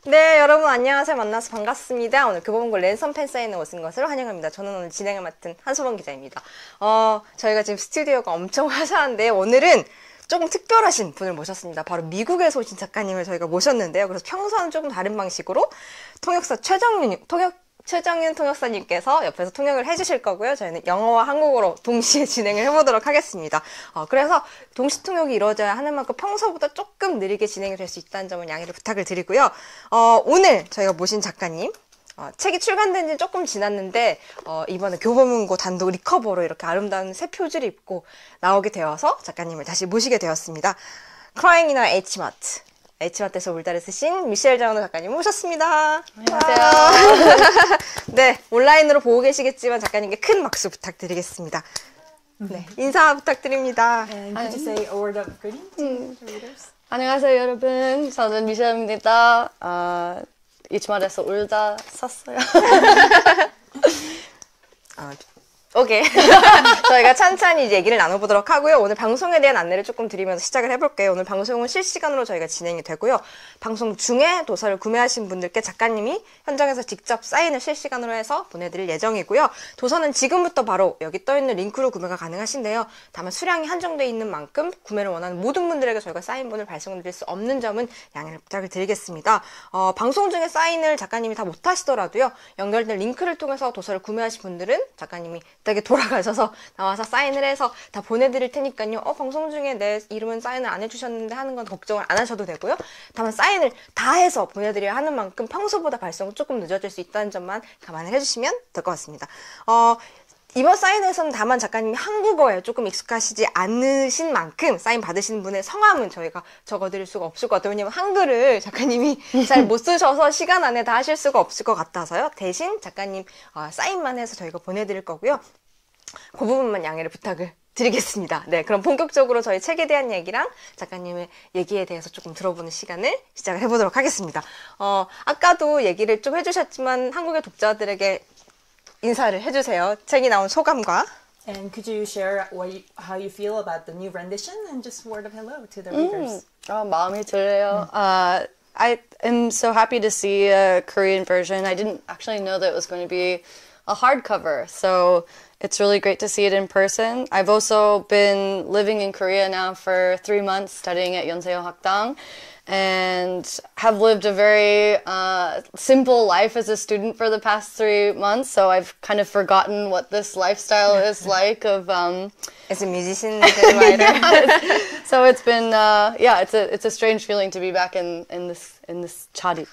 네, 여러분 안녕하세요. 만나서 반갑습니다. 오늘 교보문고 랜선 팬사인회 오신 것을 환영합니다. 저는 오늘 진행을 맡은 한소범 기자입니다. 저희가 지금 스튜디오가 엄청 화사한데 오늘은 조금 특별하신 분을 모셨습니다. 바로 미국에서 오신 작가님을 저희가 모셨는데요. 그래서 평소와는 조금 다른 방식으로 통역사 최정윤 통역사님께서 옆에서 통역을 해주실 거고요. 저희는 영어와 한국어로 동시에 진행을 해보도록 하겠습니다. 그래서 동시 통역이 이루어져야 하는 만큼 평소보다 조금 느리게 진행이 될 수 있다는 점을 양해를 부탁을 드리고요. 오늘 저희가 모신 작가님, 책이 출간된 지 조금 지났는데 이번에 교보문고 단독 리커버로 이렇게 아름다운 새 표지를 입고 나오게 되어서 작가님을 다시 모시게 되었습니다. Crying in our H마트. H마트에서 울다를 쓰신 미셸 장은호 작가님 모셨습니다. 안녕하세요. 네, 온라인으로 보고 계시겠지만 작가님께 큰 박수 부탁드리겠습니다. 네, 인사 부탁드립니다. And could you say a word of greeting to the readers? 안녕하세요, 여러분. 저는 미셸입니다. H마트에서 울다 샀어요. 오케이. 저희가 찬찬히 이제 얘기를 나눠보도록 하고요. 오늘 방송에 대한 안내를 조금 드리면서 시작을 해볼게요. 오늘 방송은 실시간으로 저희가 진행이 되고요. 방송 중에 도서를 구매하신 분들께 작가님이 현장에서 직접 사인을 실시간으로 해서 보내드릴 예정이고요. 도서는 지금부터 바로 여기 떠있는 링크로 구매가 가능하신데요. 다만 수량이 한정되어 있는 만큼 구매를 원하는 모든 분들에게 저희가 사인본을 발송드릴 수 없는 점은 양해를 부탁을 드리겠습니다. 방송 중에 사인을 작가님이 다 못하시더라도요. 연결된 링크를 통해서 도서를 구매하신 분들은 작가님이 되게 돌아가셔서 나와서 사인을 해서 다 보내드릴 테니까요. 방송 중에 내 이름은 사인을 안 해주셨는데 하는 건 걱정을 안 하셔도 되고요. 다만 사인을 다 해서 보내드려야 하는 만큼 평소보다 발송은 조금 늦어질 수 있다는 점만 감안을 해주시면 될 것 같습니다. 이번 사인에서는 다만 작가님이 한국어에 조금 익숙하시지 않으신 만큼 사인 받으시는 분의 성함은 저희가 적어드릴 수가 없을 것 같아요. 왜냐면 한글을 작가님이 잘 못 쓰셔서 시간 안에 다 하실 수가 없을 것 같아서요. 대신 작가님 사인만 해서 저희가 보내드릴 거고요. 그 부분만 양해를 부탁을 드리겠습니다. 네, 그럼 본격적으로 저희 책에 대한 얘기랑 작가님의 얘기에 대해서 조금 들어보는 시간을 시작을 해보도록 하겠습니다. 아까도 얘기를 좀 해주셨지만 한국의 독자들에게 인사를 해주세요. 책이 나온 소감과. And could you share how you feel about the new rendition and just a word of hello to the readers? 마음이 들려요. I am so happy to see a Korean version. I didn't actually know that it was going to be a hardcover, so it's really great to see it in person. I've also been living in Korea now for 3 months, studying at Yonseo Hakdang, and have lived a very simple life as a student for the past 3 months, so I've kind of forgotten what this lifestyle is like of as a musician and writer. So it's been it's a strange feeling to be back in this 자리.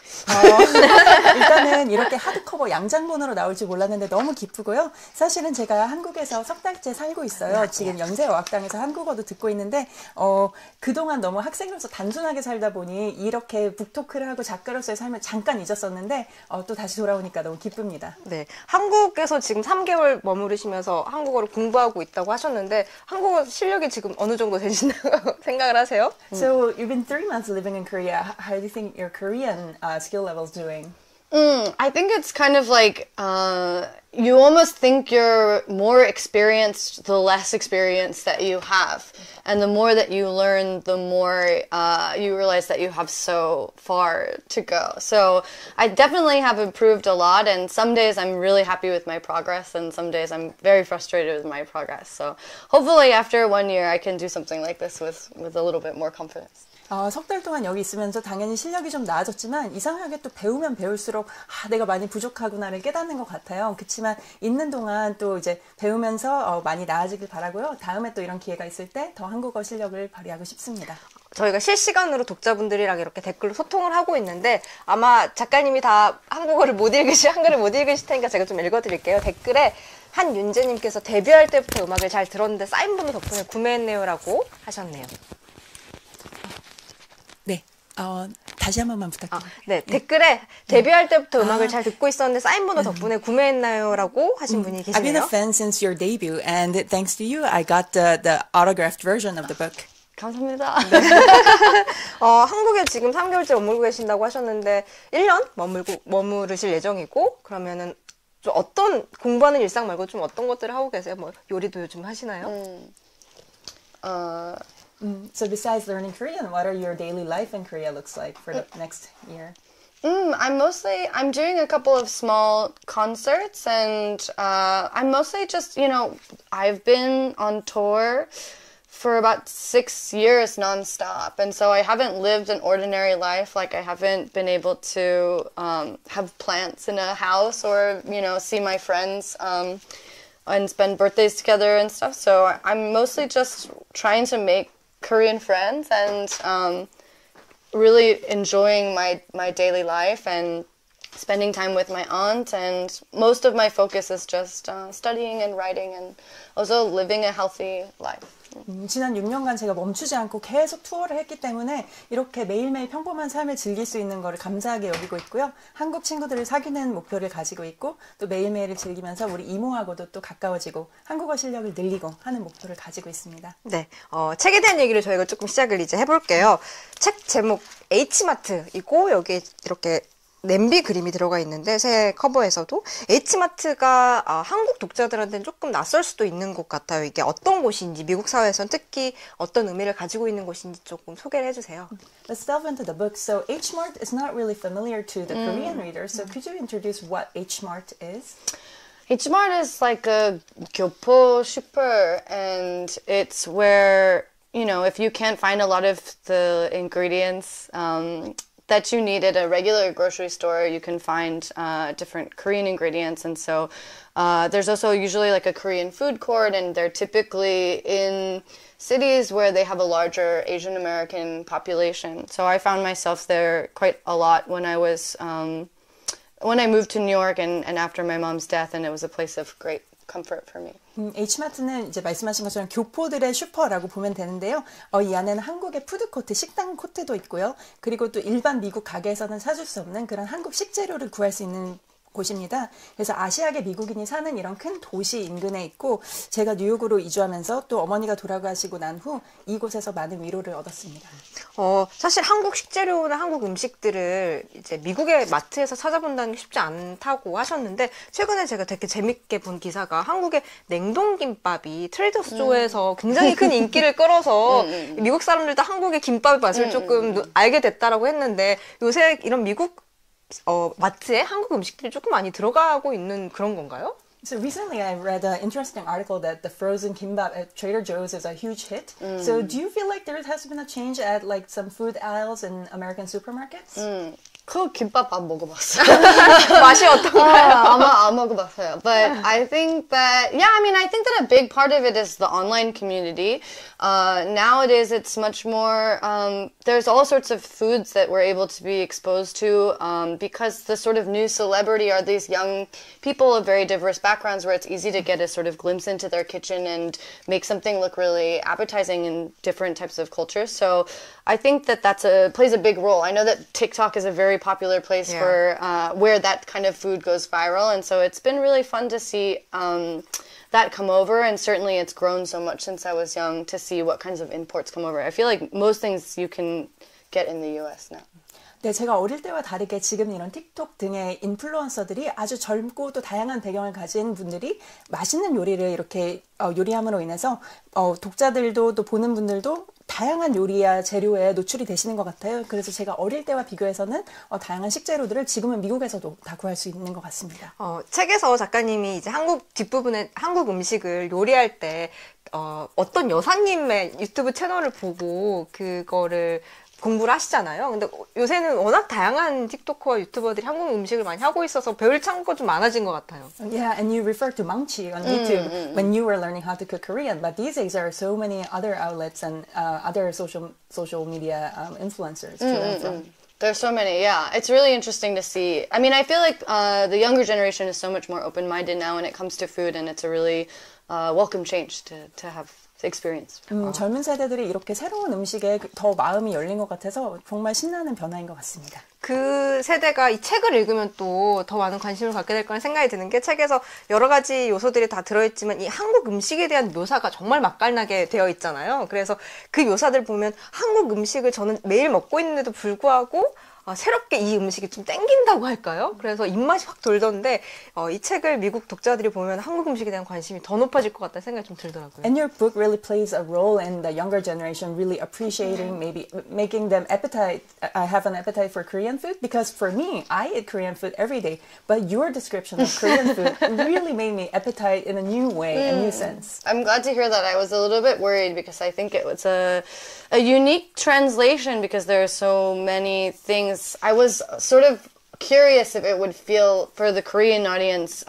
일단은 이렇게 하드커버 양장본으로 나올지 몰랐는데 너무 기쁘고요. 사실은 제가 한국에서 석 달째 살고 있어요. 지금 연세 어학당에서 한국어도 듣고 있는데 그동안 너무 학생으로서 단순하게 살다 보니 이렇게 북토크를 하고 작가로서의 삶을 잠깐 잊었었는데 또 다시 돌아오니까 너무 기쁩니다. 네, 한국에서 지금 3개월 머무르시면서 한국어를 공부하고 있다고 하셨는데 한국어 실력이 지금 어느 정도 되신다고 생각을 하세요? So you've been 3 months living in Korea. How do you think your Korean skill level is doing? I think it's kind of like you almost think you're more experienced the less experience that you have. And the more that you learn, the more you realize that you have so far to go. So I definitely have improved a lot, and some days I'm really happy with my progress, and some days I'm very frustrated with my progress. So hopefully after 1 year I can do something like this with a little bit more confidence. 석 달 동안 여기 있으면서 당연히 실력이 좀 나아졌지만 이상하게 또 배우면 배울수록 내가 많이 부족하구나를 깨닫는 것 같아요. 그렇지만 있는 동안 또 이제 배우면서 많이 나아지길 바라고요. 다음에 또 이런 기회가 있을 때 더 한국어 실력을 발휘하고 싶습니다. 저희가 실시간으로 독자분들이랑 이렇게 댓글로 소통을 하고 있는데 아마 작가님이 다 한글을 못 읽으실 테니까 제가 좀 읽어드릴게요. 댓글에 한윤재님께서 데뷔할 때부터 음악을 잘 들었는데 쌓인 분들 덕분에 구매했네요라고 하셨네요. 네. 다시 한 번만 부탁드립니다. 네, 댓글에 데뷔할 때부터 음악을 잘 듣고 있었는데 쌓인 분들 덕분에 구매했나요라고 하신 분이 I've been a 계시네요. fan since your debut, and thanks to you, I got the autographed version of the book. 감사합니다. 한국에 지금 3개월째 머물고 계신다고 하셨는데 1년 머무르실 예정이고 그러면은 좀 어떤 공부하는 일상 말고 좀 어떤 것들을 하고 계세요? 뭐 요리도 요즘 하시나요? So besides learning Korean, what are your daily life in Korea looks like for the next year? I'm doing a couple of small concerts, and I'm mostly just, I've been on tour for about 6 years nonstop, and so I haven't lived an ordinary life. Like, I haven't been able to have plants in a house or, see my friends and spend birthdays together and stuff. So I'm mostly just trying to make Korean friends and really enjoying my daily life and spending time with my aunt, and most of my focus is just studying and writing and also living a healthy life. 지난 6년간 제가 멈추지 않고 계속 투어를 했기 때문에 이렇게 매일매일 평범한 삶을 즐길 수 있는 거를 감사하게 여기고 있고요. 한국 친구들을 사귀는 목표를 가지고 있고 또 매일매일을 즐기면서 우리 이모하고도 또 가까워지고 한국어 실력을 늘리고 하는 목표를 가지고 있습니다. 네, 책에 대한 얘기를 저희가 조금 시작을 이제 해볼게요. 책 제목 H마트이고 여기에 이렇게 냄비 그림이 들어가 있는데 새 커버에서도 H마트가 한국 독자들한테는 조금 낯설 수도 있는 곳 같아요. 이게 어떤 곳인지 미국 사회에서는 특히 어떤 의미를 가지고 있는 곳인지 조금 소개를 해주세요. Let's delve into the book. So H-Mart is not really familiar to the Korean readers. So could you introduce what H-Mart is? H-Mart is like a gyopo super, and it's where, if you can't find a lot of the ingredients that you need at a regular grocery store, you can find different Korean ingredients. And so there's also usually like a Korean food court, and they're typically in cities where they have a larger Asian American population. So I found myself there quite a lot when I was when I moved to New York and after my mom's death, and it was a place of great comfort for me. H마트는 이제 말씀하신 것처럼 교포들의 슈퍼라고 보면 되는데요. 이 안에는 한국의 푸드코트, 식당 코트도 있고요. 그리고 또 일반 미국 가게에서는 사줄 수 없는 그런 한국 식재료를 구할 수 있는 곳입니다. 그래서 아시아계 미국인이 사는 이런 큰 도시 인근에 있고 제가 뉴욕으로 이주하면서 또 어머니가 돌아가시고 난 후 이곳에서 많은 위로를 얻었습니다. 사실 한국 식재료나 한국 음식들을 이제 미국의 마트에서 찾아본다는 게 쉽지 않다고 하셨는데 최근에 제가 되게 재밌게 본 기사가 한국의 냉동김밥이 트레이더스조에서 굉장히 큰 인기를 끌어서 미국 사람들도 한국의 김밥의 맛을 조금 알게 됐다라고 했는데 요새 이런 미국 마트에 한국 음식들이 조금 많이 들어가고 있는 그런 건가요? So recently I read an interesting article that the frozen kimbap at Trader Joe's is a huge hit. So do you feel like there has been a change at like some food aisles in American supermarkets? 그 김밥 안 먹어봤어요. 맛이 어떤가요? 아마 안 먹어봤어요. But I think that, I think that a big part of it is the online community. Nowadays, it's much more, there's all sorts of foods that we're able to be exposed to because the sort of new celebrity are these young people of very diverse backgrounds where it's easy to get a sort of glimpse into their kitchen and make something look really appetizing in different types of cultures. So I think that plays a big role. I know that TikTok is a very popular place for where that kind of food goes viral, and so it's been really fun to see that come over, and certainly it's grown so much since I was young to see what kinds of imports come over. I feel like most things you can get in the US now. 네, 제가 어릴 때와 다르게 지금 이런 틱톡 등의 인플루언서들이 아주 젊고 또 다양한 배경을 가진 분들이 맛있는 요리를 이렇게 요리함으로 인해서 독자들도 또 보는 분들도 다양한 요리야 재료에 노출이 되시는 것 같아요. 그래서 제가 어릴 때와 비교해서는 다양한 식재료들을 지금은 미국에서도 다 구할 수 있는 것 같습니다. 책에서 작가님이 이제 한국 뒷부분에 한국 음식을 요리할 때 어떤 여사님의 유튜브 채널을 보고 그거를 공부를 하시잖아요. 근데 요새는 워낙 다양한 틱토커와 유튜버들이 한국 음식을 많이 하고 있어서 배울 창구가 좀 많아진 것 같아요. Yeah, and you refer to Mangchi on YouTube when you were learning how to cook Korean, but these days there are so many other outlets and other social media influencers to learn from. There's so many, yeah. It's really interesting to see. I mean, I feel like the younger generation is so much more open-minded now when it comes to food, and it's a really welcome change to have experience. 젊은 세대들이 이렇게 새로운 음식에 더 마음이 열린 것 같아서 정말 신나는 변화인 것 같습니다. 그 세대가 이 책을 읽으면 또 더 많은 관심을 갖게 될 거라는 생각이 드는 게 책에서 여러 가지 요소들이 다 들어있지만 이 한국 음식에 대한 묘사가 정말 맛깔나게 되어 있잖아요. 그래서 그 묘사들 보면 한국 음식을 저는 매일 먹고 있는데도 불구하고 새롭게 이 음식이 좀 땡긴다고 할까요? 그래서 입맛이 확 돌던데 이 책을 미국 독자들이 보면 한국 음식에 대한 관심이 더 높아질 것 같다는 생각이 좀 들더라고요. And your book really plays a role in the younger generation really appreciating, maybe making them have an appetite for Korean food. Because for me, I eat Korean food every day, but your description of Korean food really made me appetite in a new way, a new sense. I'm glad to hear that. I was a little bit worried because I think it was a unique translation because there are so many things. I was sort of curious if it would feel for the Korean audience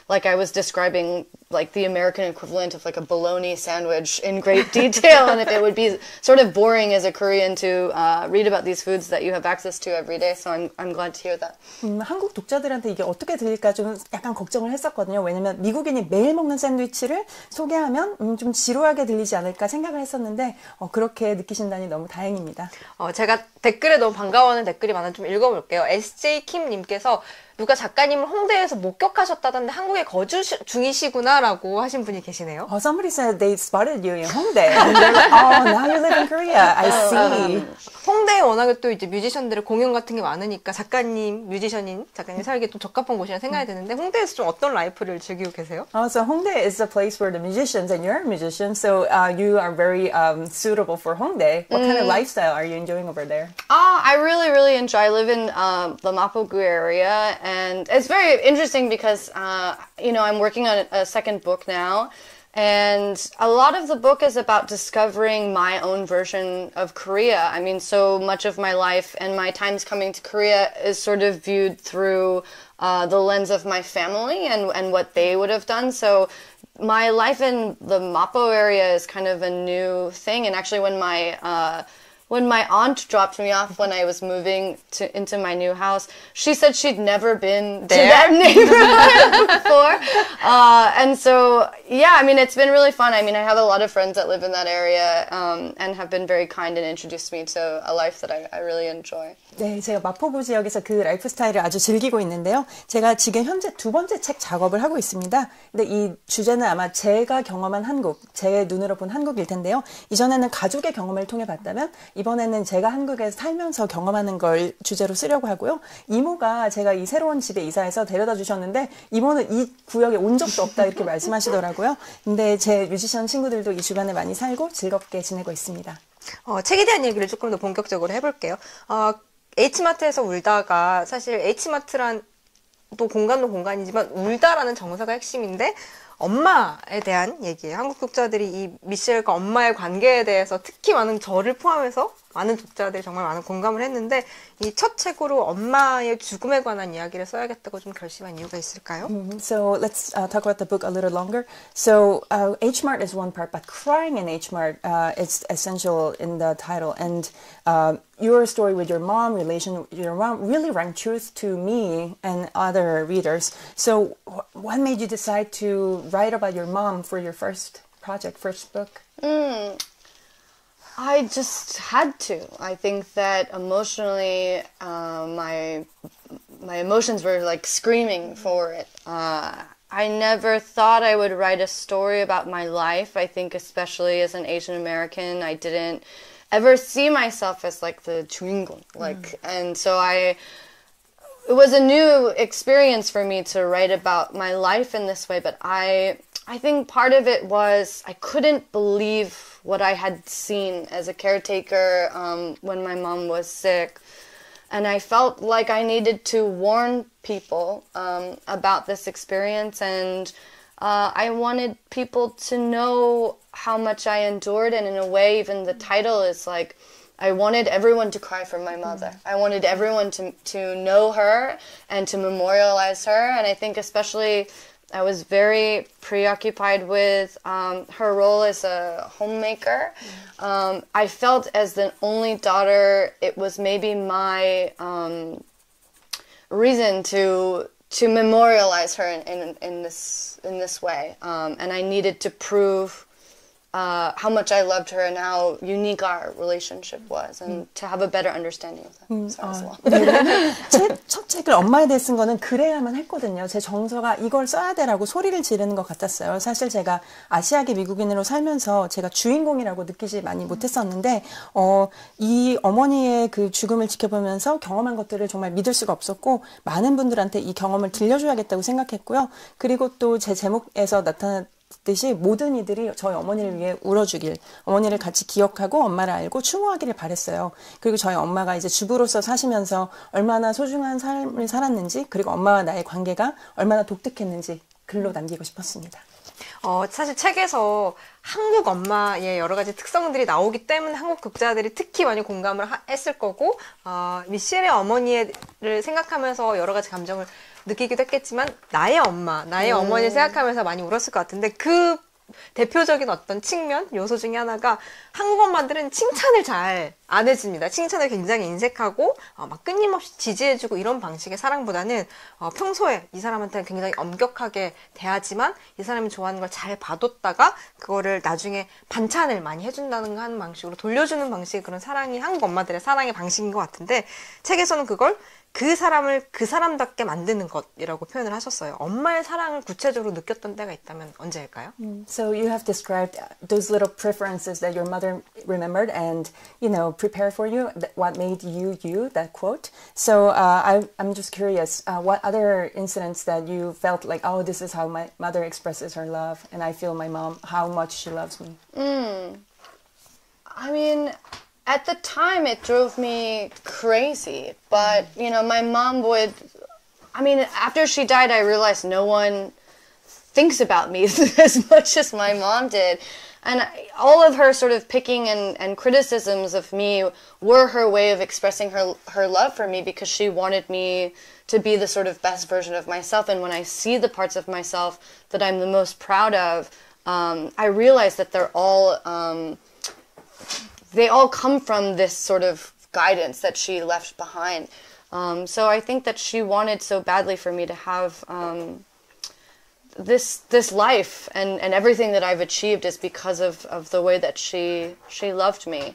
like I was describing like the American equivalent of like a bologna sandwich in great detail, and if it would be sort of boring as a Korean to read about these foods that you have access to every day. So I'm glad to hear that. 한국 독자들한테 이게 어떻게 들릴까 좀 약간 걱정을 했었거든요. 왜냐면 미국인이 매일 먹는 샌드위치를 소개하면 좀 지루하게 들리지 않을까 생각을 했었는데 그렇게 느끼신다니 너무 다행입니다. 제가 댓글에 너무 반가워하는 댓글이 많아 좀 읽어볼게요. SJ 킴님께서 누가 작가님을 홍대에서 목격하셨다던데 한국에 거주 중이시구나라고 하신 분이 계시네요. Somebody said they spotted you in Hongdae. And they're like, oh, now you live in Korea. I see. 홍대에 워낙에 또 이제 뮤지션들의 공연 같은 게 많으니까 작가님, 뮤지션인 작가님 살기 좀 적합한 곳이라 생각이 드는데 홍대에서 좀 어떤 라이프를 즐기고 계세요? So Hongdae is the place where the musicians, and you're a musician, so you are very suitable for Hongdae. What kind of lifestyle are you enjoying over there? I really, really enjoy. I live in the Mapogu area, and it's very interesting because, I'm working on a second book now, and a lot of the book is about discovering my own version of Korea. I mean, so much of my life and my times coming to Korea is sort of viewed through the lens of my family and what they would have done. So my life in the Mapo area is kind of a new thing, and actually when my aunt dropped me off when I was moving into my new house, she said she'd never been to that neighborhood before. And so, yeah, I mean, it's been really fun. I mean, I have a lot of friends that live in that area and have been very kind and introduced me to a life that I really enjoy. 네, 제가 마포구 지역에서 그 라이프 스타일을 아주 즐기고 있는데요. 제가 지금 현재 두 번째 책 작업을 하고 있습니다. 근데 이 주제는 아마 제가 경험한 한국, 제 눈으로 본 한국일 텐데요. 이전에는 가족의 경험을 통해 봤다면 이번에는 제가 한국에 살면서 경험하는 걸 주제로 쓰려고 하고요. 이모가 제가 이 새로운 집에 이사해서 데려다 주셨는데 이모는 이 구역에 온 적도 없다 이렇게 말씀하시더라고요. 근데 제 뮤지션 친구들도 이 주변에 많이 살고 즐겁게 지내고 있습니다. 책에 대한 얘기를 조금 더 본격적으로 해볼게요. H마트에서 울다가 사실 H마트란 또 공간도 공간이지만 울다라는 정서가 핵심인데 엄마에 대한 얘기예요. 한국 독자들이 이 미셸과 엄마의 관계에 대해서 특히 많은 저를 포함해서 많은 독자들이 정말 많은 공감을 했는데 이 첫 책으로 엄마의 죽음에 관한 이야기를 써야겠다고 좀 결심한 이유가 있을까요? So let's talk about the book a little longer. So H Mart is one part, but crying in H Mart is essential in the title. And your story with your mom, relation with your mom, really rang truth to me and other readers. So what made you decide to write about your mom for your first project, first book? I just had to. I think that emotionally, my emotions were like screaming for it. I never thought I would write a story about my life. I think especially as an Asian American, I didn't ever see myself as like the 주인공. And so it was a new experience for me to write about my life in this way, but I think part of it was I couldn't believe what I had seen as a caretaker when my mom was sick. And I felt like I needed to warn people about this experience, and I wanted people to know how much I endured, and in a way, even the title is like, I wanted everyone to cry for my mother. I wanted everyone to know her and to memorialize her, and I think especially I was very preoccupied with her role as a homemaker. I felt as the only daughter, it was maybe my reason to memorialize her in this way, and I needed to prove how much I loved her and how unique our relationship was, and to have a better understanding of that. Sorry, as well. 첫 책을 엄마에 대해 쓴 거는 그래야만 했거든요. 제 정서가 이걸 써야 돼라고 소리를 지르는 것 같았어요. 사실 제가 아시아계 미국인으로 살면서 제가 주인공이라고 느끼지 많이 못했었는데 이 어머니의 그 죽음을 지켜보면서 경험한 것들을 정말 믿을 수가 없었고 많은 분들한테 이 경험을 들려줘야겠다고 생각했고요. 그리고 또 제 제목에서 나타났듯이 모든 이들이 저희 어머니를 위해 울어주길, 어머니를 같이 기억하고 엄마를 알고 추모하기를 바랬어요. 그리고 저희 엄마가 이제 주부로서 사시면서 얼마나 소중한 삶을 살았는지, 그리고 엄마와 나의 관계가 얼마나 독특했는지 글로 남기고 싶었습니다. 사실 책에서 한국 엄마의 여러 가지 특성들이 나오기 때문에 한국 독자들이 특히 많이 공감을 했을 거고, 미셸의 어머니를 생각하면서 여러 가지 감정을 느끼기도 했겠지만, 나의 엄마, 나의 어머니를 생각하면서 많이 울었을 것 같은데, 그 대표적인 어떤 측면, 요소 중에 하나가 한국 엄마들은 칭찬을 잘 안 해줍니다. 칭찬을 굉장히 인색하고 막 끊임없이 지지해주고 이런 방식의 사랑보다는 평소에 이 사람한테는 굉장히 엄격하게 대하지만 이 사람이 좋아하는 걸 잘 봐뒀다가 그거를 나중에 반찬을 많이 해준다는 하는 방식으로 돌려주는 방식의 그런 사랑이 한국 엄마들의 사랑의 방식인 것 같은데, 책에서는 그걸 그 사람을 그 사람답게 만드는 것이라고 표현을 하셨어요. 엄마의 사랑을 구체적으로 느꼈던 때가 있다면 언제일까요? So you have described those little preferences that your mother remembered and, you know, prepared for you, what made you, you, that quote. So I'm just curious, what other incidents that you felt like, oh, this is how my mother expresses her love, and I feel my mom, how much she loves me. I mean, at the time it drove me crazy, but, you know, my mom would, I mean, after she died, I realized no one thinks about me as much as my mom did. And all of her sort of picking and criticisms of me were her way of expressing her love for me, because she wanted me to be the sort of best version of myself. And when I see the parts of myself that I'm the most proud of, I realize that they all come from this sort of guidance that she left behind. So I think that she wanted so badly for me to have this life, and everything that I've achieved is because of the way that she loved me.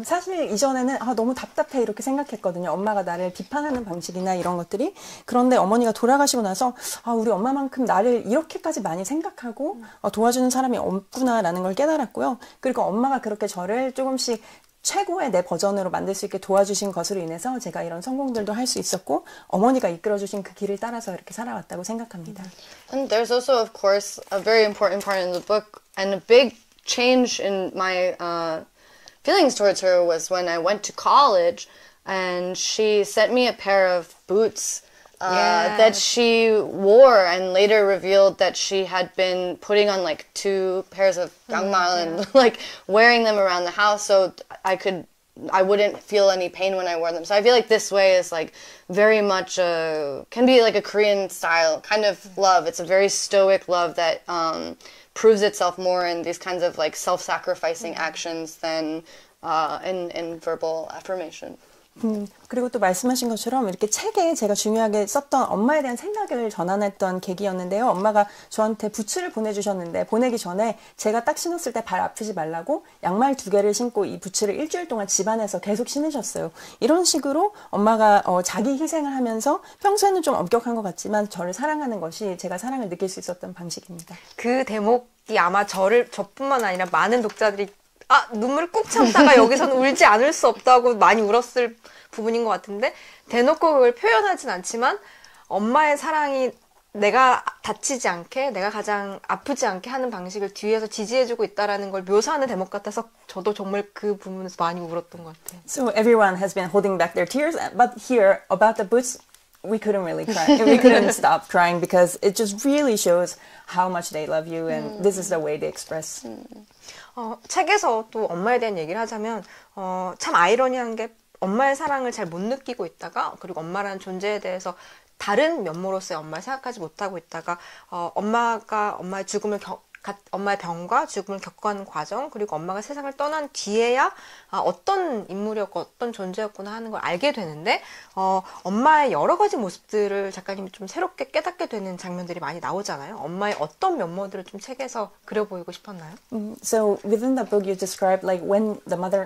사실 이전에는 너무 답답해 이렇게 생각했거든요. 엄마가 나를 비판하는 방식이나 이런 것들이. 그런데 어머니가 돌아가시고 나서 우리 엄마만큼 나를 이렇게까지 많이 생각하고 도와주는 사람이 없구나라는 걸 깨달았고요. 그리고 엄마가 그렇게 저를 조금씩 최고의 내 버전으로 만들 수 있게 도와주신 것으로 인해서 제가 이런 성공들도 할 수 있었고, 어머니가 이끌어주신 그 길을 따라서 이렇게 살아왔다고 생각합니다. And there's also, of course, a very important part in the book, and a big change in my feelings towards her was when I went to college, and she sent me a pair of boots that she wore, and later revealed that she had been putting on like 2 pairs of gangmal and like wearing them around the house, so I wouldn't feel any pain when I wore them. So I feel like this way is like very much can be like a Korean style kind of love. It's a very stoic love that proves itself more in these kinds of like self-sacrificing actions than in verbal affirmation. 그리고 또 말씀하신 것처럼 이렇게 책에 제가 중요하게 썼던 엄마에 대한 생각을 전환했던 계기였는데요. 엄마가 저한테 부츠를 보내주셨는데, 보내기 전에 제가 딱 신었을 때 발 아프지 말라고 양말 2개를 신고 이 부츠를 일주일 동안 집안에서 계속 신으셨어요. 이런 식으로 엄마가 자기 희생을 하면서 평소에는 좀 엄격한 것 같지만 저를 사랑하는 것이 제가 사랑을 느낄 수 있었던 방식입니다. 그 대목이 아마 저뿐만 아니라 많은 독자들이 눈물을 꾹 참다가 여기서는 울지 않을 수 없다고 많이 울었을 부분인 것 같은데, 대놓고 그걸 표현하진 않지만 엄마의 사랑이 내가 다치지 않게, 내가 가장 아프지 않게 하는 방식을 뒤에서 지지해주고 있다라는 걸 묘사하는 대목 같아서 저도 정말 그 부분에서 많이 울었던 것 같아요. So everyone has been holding back their tears, but here about the boots, we couldn't really cry. We couldn't stop crying because it just really shows how much they love you, and this is the way they express. 책에서 또 엄마에 대한 얘기를 하자면 참 아이러니한 게, 엄마의 사랑을 잘 못 느끼고 있다가, 그리고 엄마라는 존재에 대해서 다른 면모로서의 엄마를 생각하지 못하고 있다가 엄마가 엄마의 병과 죽음을 겪어가는 과정, 그리고 엄마가 세상을 떠난 뒤에야 어떤 인물이었고 어떤 존재였구나 하는 걸 알게 되는데 엄마의 여러 가지 모습들을 작가님이 좀 새롭게 깨닫게 되는 장면들이 많이 나오잖아요. 엄마의 어떤 면모들을 좀 책에서 그려 보이고 싶었나요? So within the book you described like when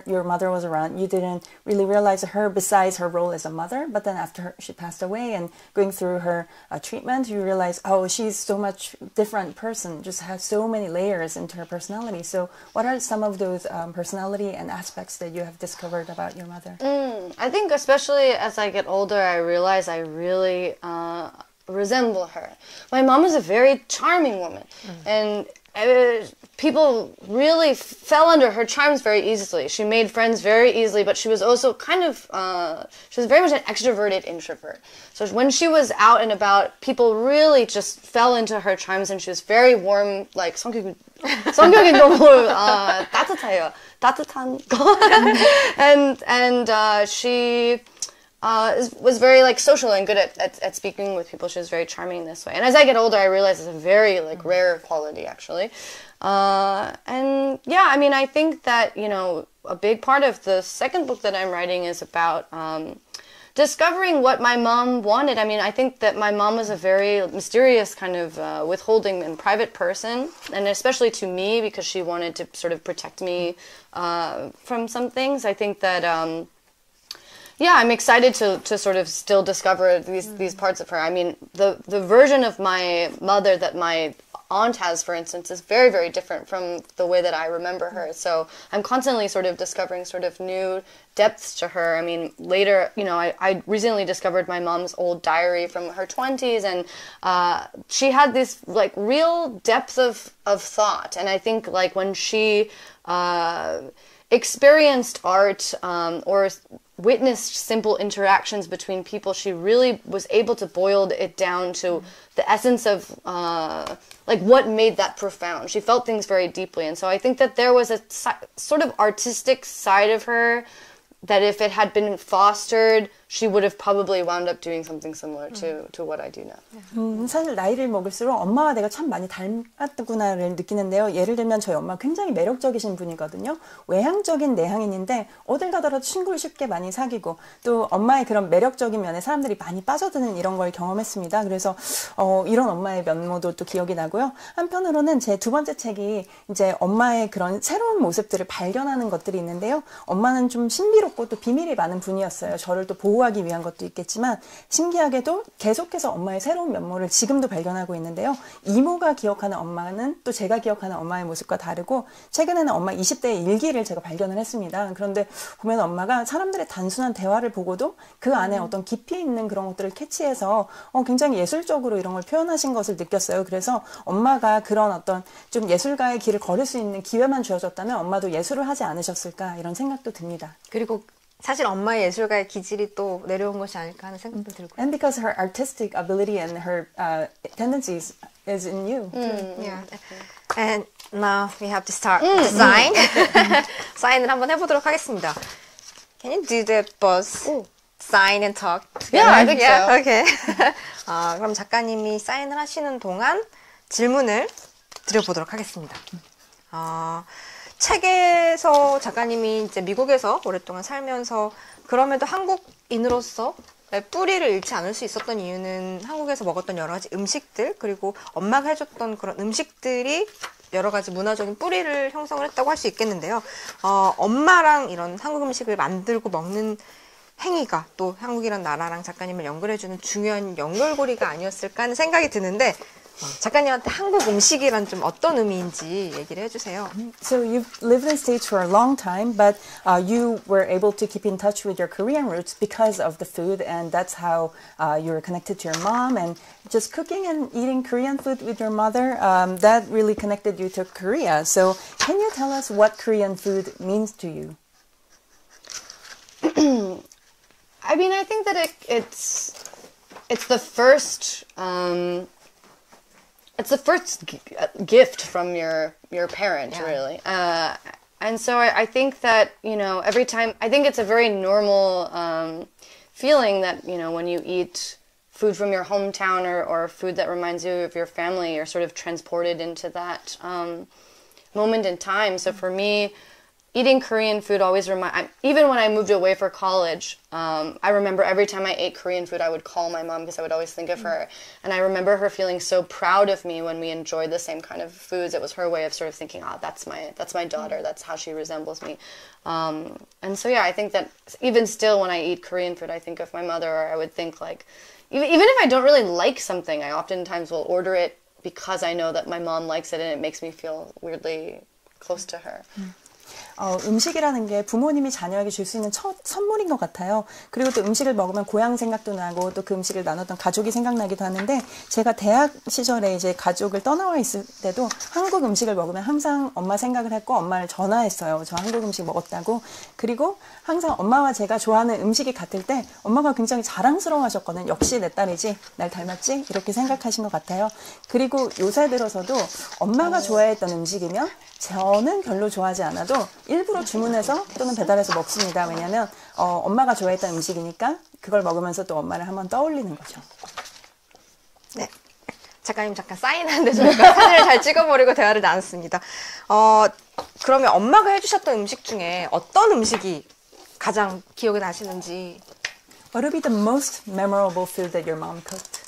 your mother was around, you didn't really realize her besides her role as a mother, but then after she passed away and going through her treatment, you realize, oh, she's so much different person, just has so many layers into her personality. So what are some of those personality and aspects that you have discovered about your mother? I think especially as I get older, I realize I really resemble her. My mom is a very charming woman, and people really fell under her charms very easily. She made friends very easily, but she was also kind of, she was very much an extroverted introvert. So when she was out and about, people really just fell into her charms, and she was very warm, like 성격이 너무 따뜻해요. 따뜻한 거. and she was very like social and good at speaking with people. She was very charming this way. And as I get older, I realize it's a very like rare quality actually. And yeah, I mean, I think that, you know, a big part of the second book that I'm writing is about discovering what my mom wanted. I mean, I think that my mom was a very mysterious kind of withholding and private person, and especially to me because she wanted to sort of protect me from some things. I think that yeah, I'm excited to sort of still discover these parts of her. I mean, the version of my mother that my aunt has, for instance, is very, very different from the way that I remember her. So I'm constantly sort of discovering sort of new depths to her. I mean, later, you know, I recently discovered my mom's old diary from her 20s, and she had this like real depth of thought. And I think like when she experienced art or witnessed simple interactions between people, she really was able to boil it down to the essence of like what made that profound. She felt things very deeply, and so I think that there was a sort of artistic side of her that if it had been fostered, she would have probably wound up doing something similar to what I do now. 사실 나이를 먹을수록 엄마와 내가 참 많이 닮았구나를 느끼는데요. 예를 들면 저희 엄마 굉장히 매력적이신 분이거든요. 외향적인 내향인인데 어딜 가더라도 친구를 쉽게 많이 사귀고 또 엄마의 그런 매력적인 면에 사람들이 많이 빠져드는 이런 걸 경험했습니다. 그래서 이런 엄마의 면모도 또 기억이 나고요. 한편으로는 제 두 번째 책이 이제 엄마의 그런 새로운 모습들을 발견하는 것들이 있는데요. 엄마는 좀 신비롭고 또 비밀이 많은 분이었어요. 저를 또 보호하기 위한 것도 있겠지만 신기하게도 계속해서 엄마의 새로운 면모를 지금도 발견하고 있는데요. 이모가 기억하는 엄마는 또 제가 기억하는 엄마의 모습과 다르고 최근에는 엄마 20대의 일기를 제가 발견을 했습니다. 그런데 보면 엄마가 사람들의 단순한 대화를 보고도 그 안에 어떤 깊이 있는 그런 것들을 캐치해서 굉장히 예술적으로 이런 걸 표현하신 것을 느꼈어요. 그래서 엄마가 그런 어떤 좀 예술가의 길을 걸을 수 있는 기회만 주어졌다면 엄마도 예술을 하지 않으셨을까 이런 생각도 듭니다. 그리고 사실 엄마의 예술가의 기질이 또 내려온 것이 아닐까 하는 생각도 들고요. And because her artistic ability and her tendencies is in you. Yeah. And now we have to start the sign. 사인을 한번 해보도록 하겠습니다. Can you do the buzz sign and talk together? Yeah, I think so. Okay. 그럼 작가님이 사인을 하시는 동안 질문을 드려보도록 하겠습니다. 책에서 작가님이 이제 미국에서 오랫동안 살면서 그럼에도 한국인으로서 뿌리를 잃지 않을 수 있었던 이유는 한국에서 먹었던 여러 가지 음식들 그리고 엄마가 해줬던 그런 음식들이 여러 가지 문화적인 뿌리를 형성을 했다고 할 수 있겠는데요. 엄마랑 이런 한국 음식을 만들고 먹는 행위가 또 한국이란 나라랑 작가님을 연결해주는 중요한 연결고리가 아니었을까 하는 생각이 드는데 작가님한테 한국 음식이란 좀 어떤 의미인지 얘기를 해주세요. So you've lived in the States for a long time, but you were able to keep in touch with your Korean roots because of the food, and that's how you were connected to your mom, and just cooking and eating Korean food with your mother, that really connected you to Korea. So can you tell us what Korean food means to you? I mean, I think that it's the first it's the first gift from your parent, really. And so I think that, you know, every time, I think it's a very normal feeling that, you know, when you eat food from your hometown or food that reminds you of your family. You're sort of transported into that moment in time. So for me, eating Korean food always even when I moved away for college, I remember every time I ate Korean food, I would call my mom because I would always think of her. And I remember her feeling so proud of me when we enjoyed the same kind of foods. It was her way of sort of thinking, oh, that's my daughter. That's how she resembles me. And so, yeah, I think that even still when I eat Korean food, I think of my mother, or I would think like, even if I don't really like something, I oftentimes will order it because I know that my mom likes it and it makes me feel weirdly close to her. 음식이라는 게 부모님이 자녀에게 줄 수 있는 첫 선물인 것 같아요. 그리고 또 음식을 먹으면 고향 생각도 나고 또 그 음식을 나눴던 가족이 생각나기도 하는데 제가 대학 시절에 이제 가족을 떠나와 있을 때도 한국 음식을 먹으면 항상 엄마 생각을 했고 엄마를 전화했어요. 저 한국 음식 먹었다고. 그리고 항상 엄마와 제가 좋아하는 음식이 같을 때 엄마가 굉장히 자랑스러워 하셨거든요. 역시 내 딸이지, 날 닮았지? 이렇게 생각하신 것 같아요. 그리고 요새 들어서도 엄마가 좋아했던 음식이면 저는 별로 좋아하지 않아도 일부러 주문해서 또는 배달해서 먹습니다. 왜냐하면 엄마가 좋아했던 음식이니까 그걸 먹으면서 또 엄마를 한번 떠올리는 거죠. 네. 작가님 잠깐 사인하는데 저희가 사진을 잘 찍어버리고 대화를 나눴습니다. 그러면 엄마가 해주셨던 음식 중에 어떤 음식이 가장 기억에 나시는지. What would be the most memorable food that your mom cooked?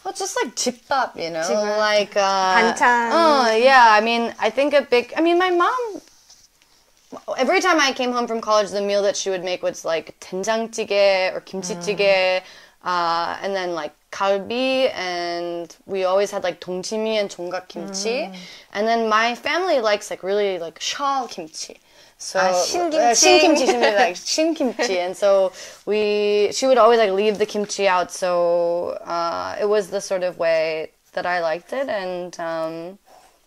Well, it's just like 집밥, you know, 집밥. like 반찬. Oh, yeah. I mean, I think my mom. Every time I came home from college, the meal that she would make was like 된장찌개 or kimchi-jjigae, and then like galbi, and we always had like 동치미 and 종각 kimchi, and then my family likes like really like shal kimchi. So 신김치. like shin-kimchi, and so she would always like leave the kimchi out. So it was the sort of way that I liked it, and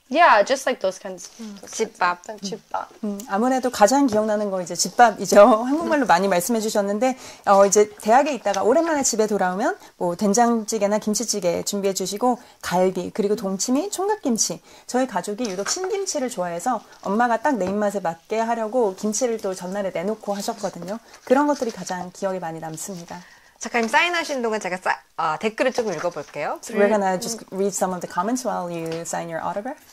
yeah, just like those kinds. 집밥. 집밥. 아무래도 가장 기억나는 거 이제 집밥이죠. 한국말로 많이 말씀해 주셨는데 이제 대학에 있다가 오랜만에 집에 돌아오면 뭐 된장찌개나 김치찌개 준비해 주시고 갈비 그리고 동치미, 총각김치. 저희 가족이 유독 신김치를 좋아해서 엄마가 딱 내 입맛에 맞게 하려고 김치를 또 전날에 내놓고 하셨거든요. 그런 것들이 가장 기억에 많이 남습니다. 작가님 사인하신 동안 제가 댓글을 조금 읽어볼게요. So we're gonna just read some of the comments while you sign your autograph.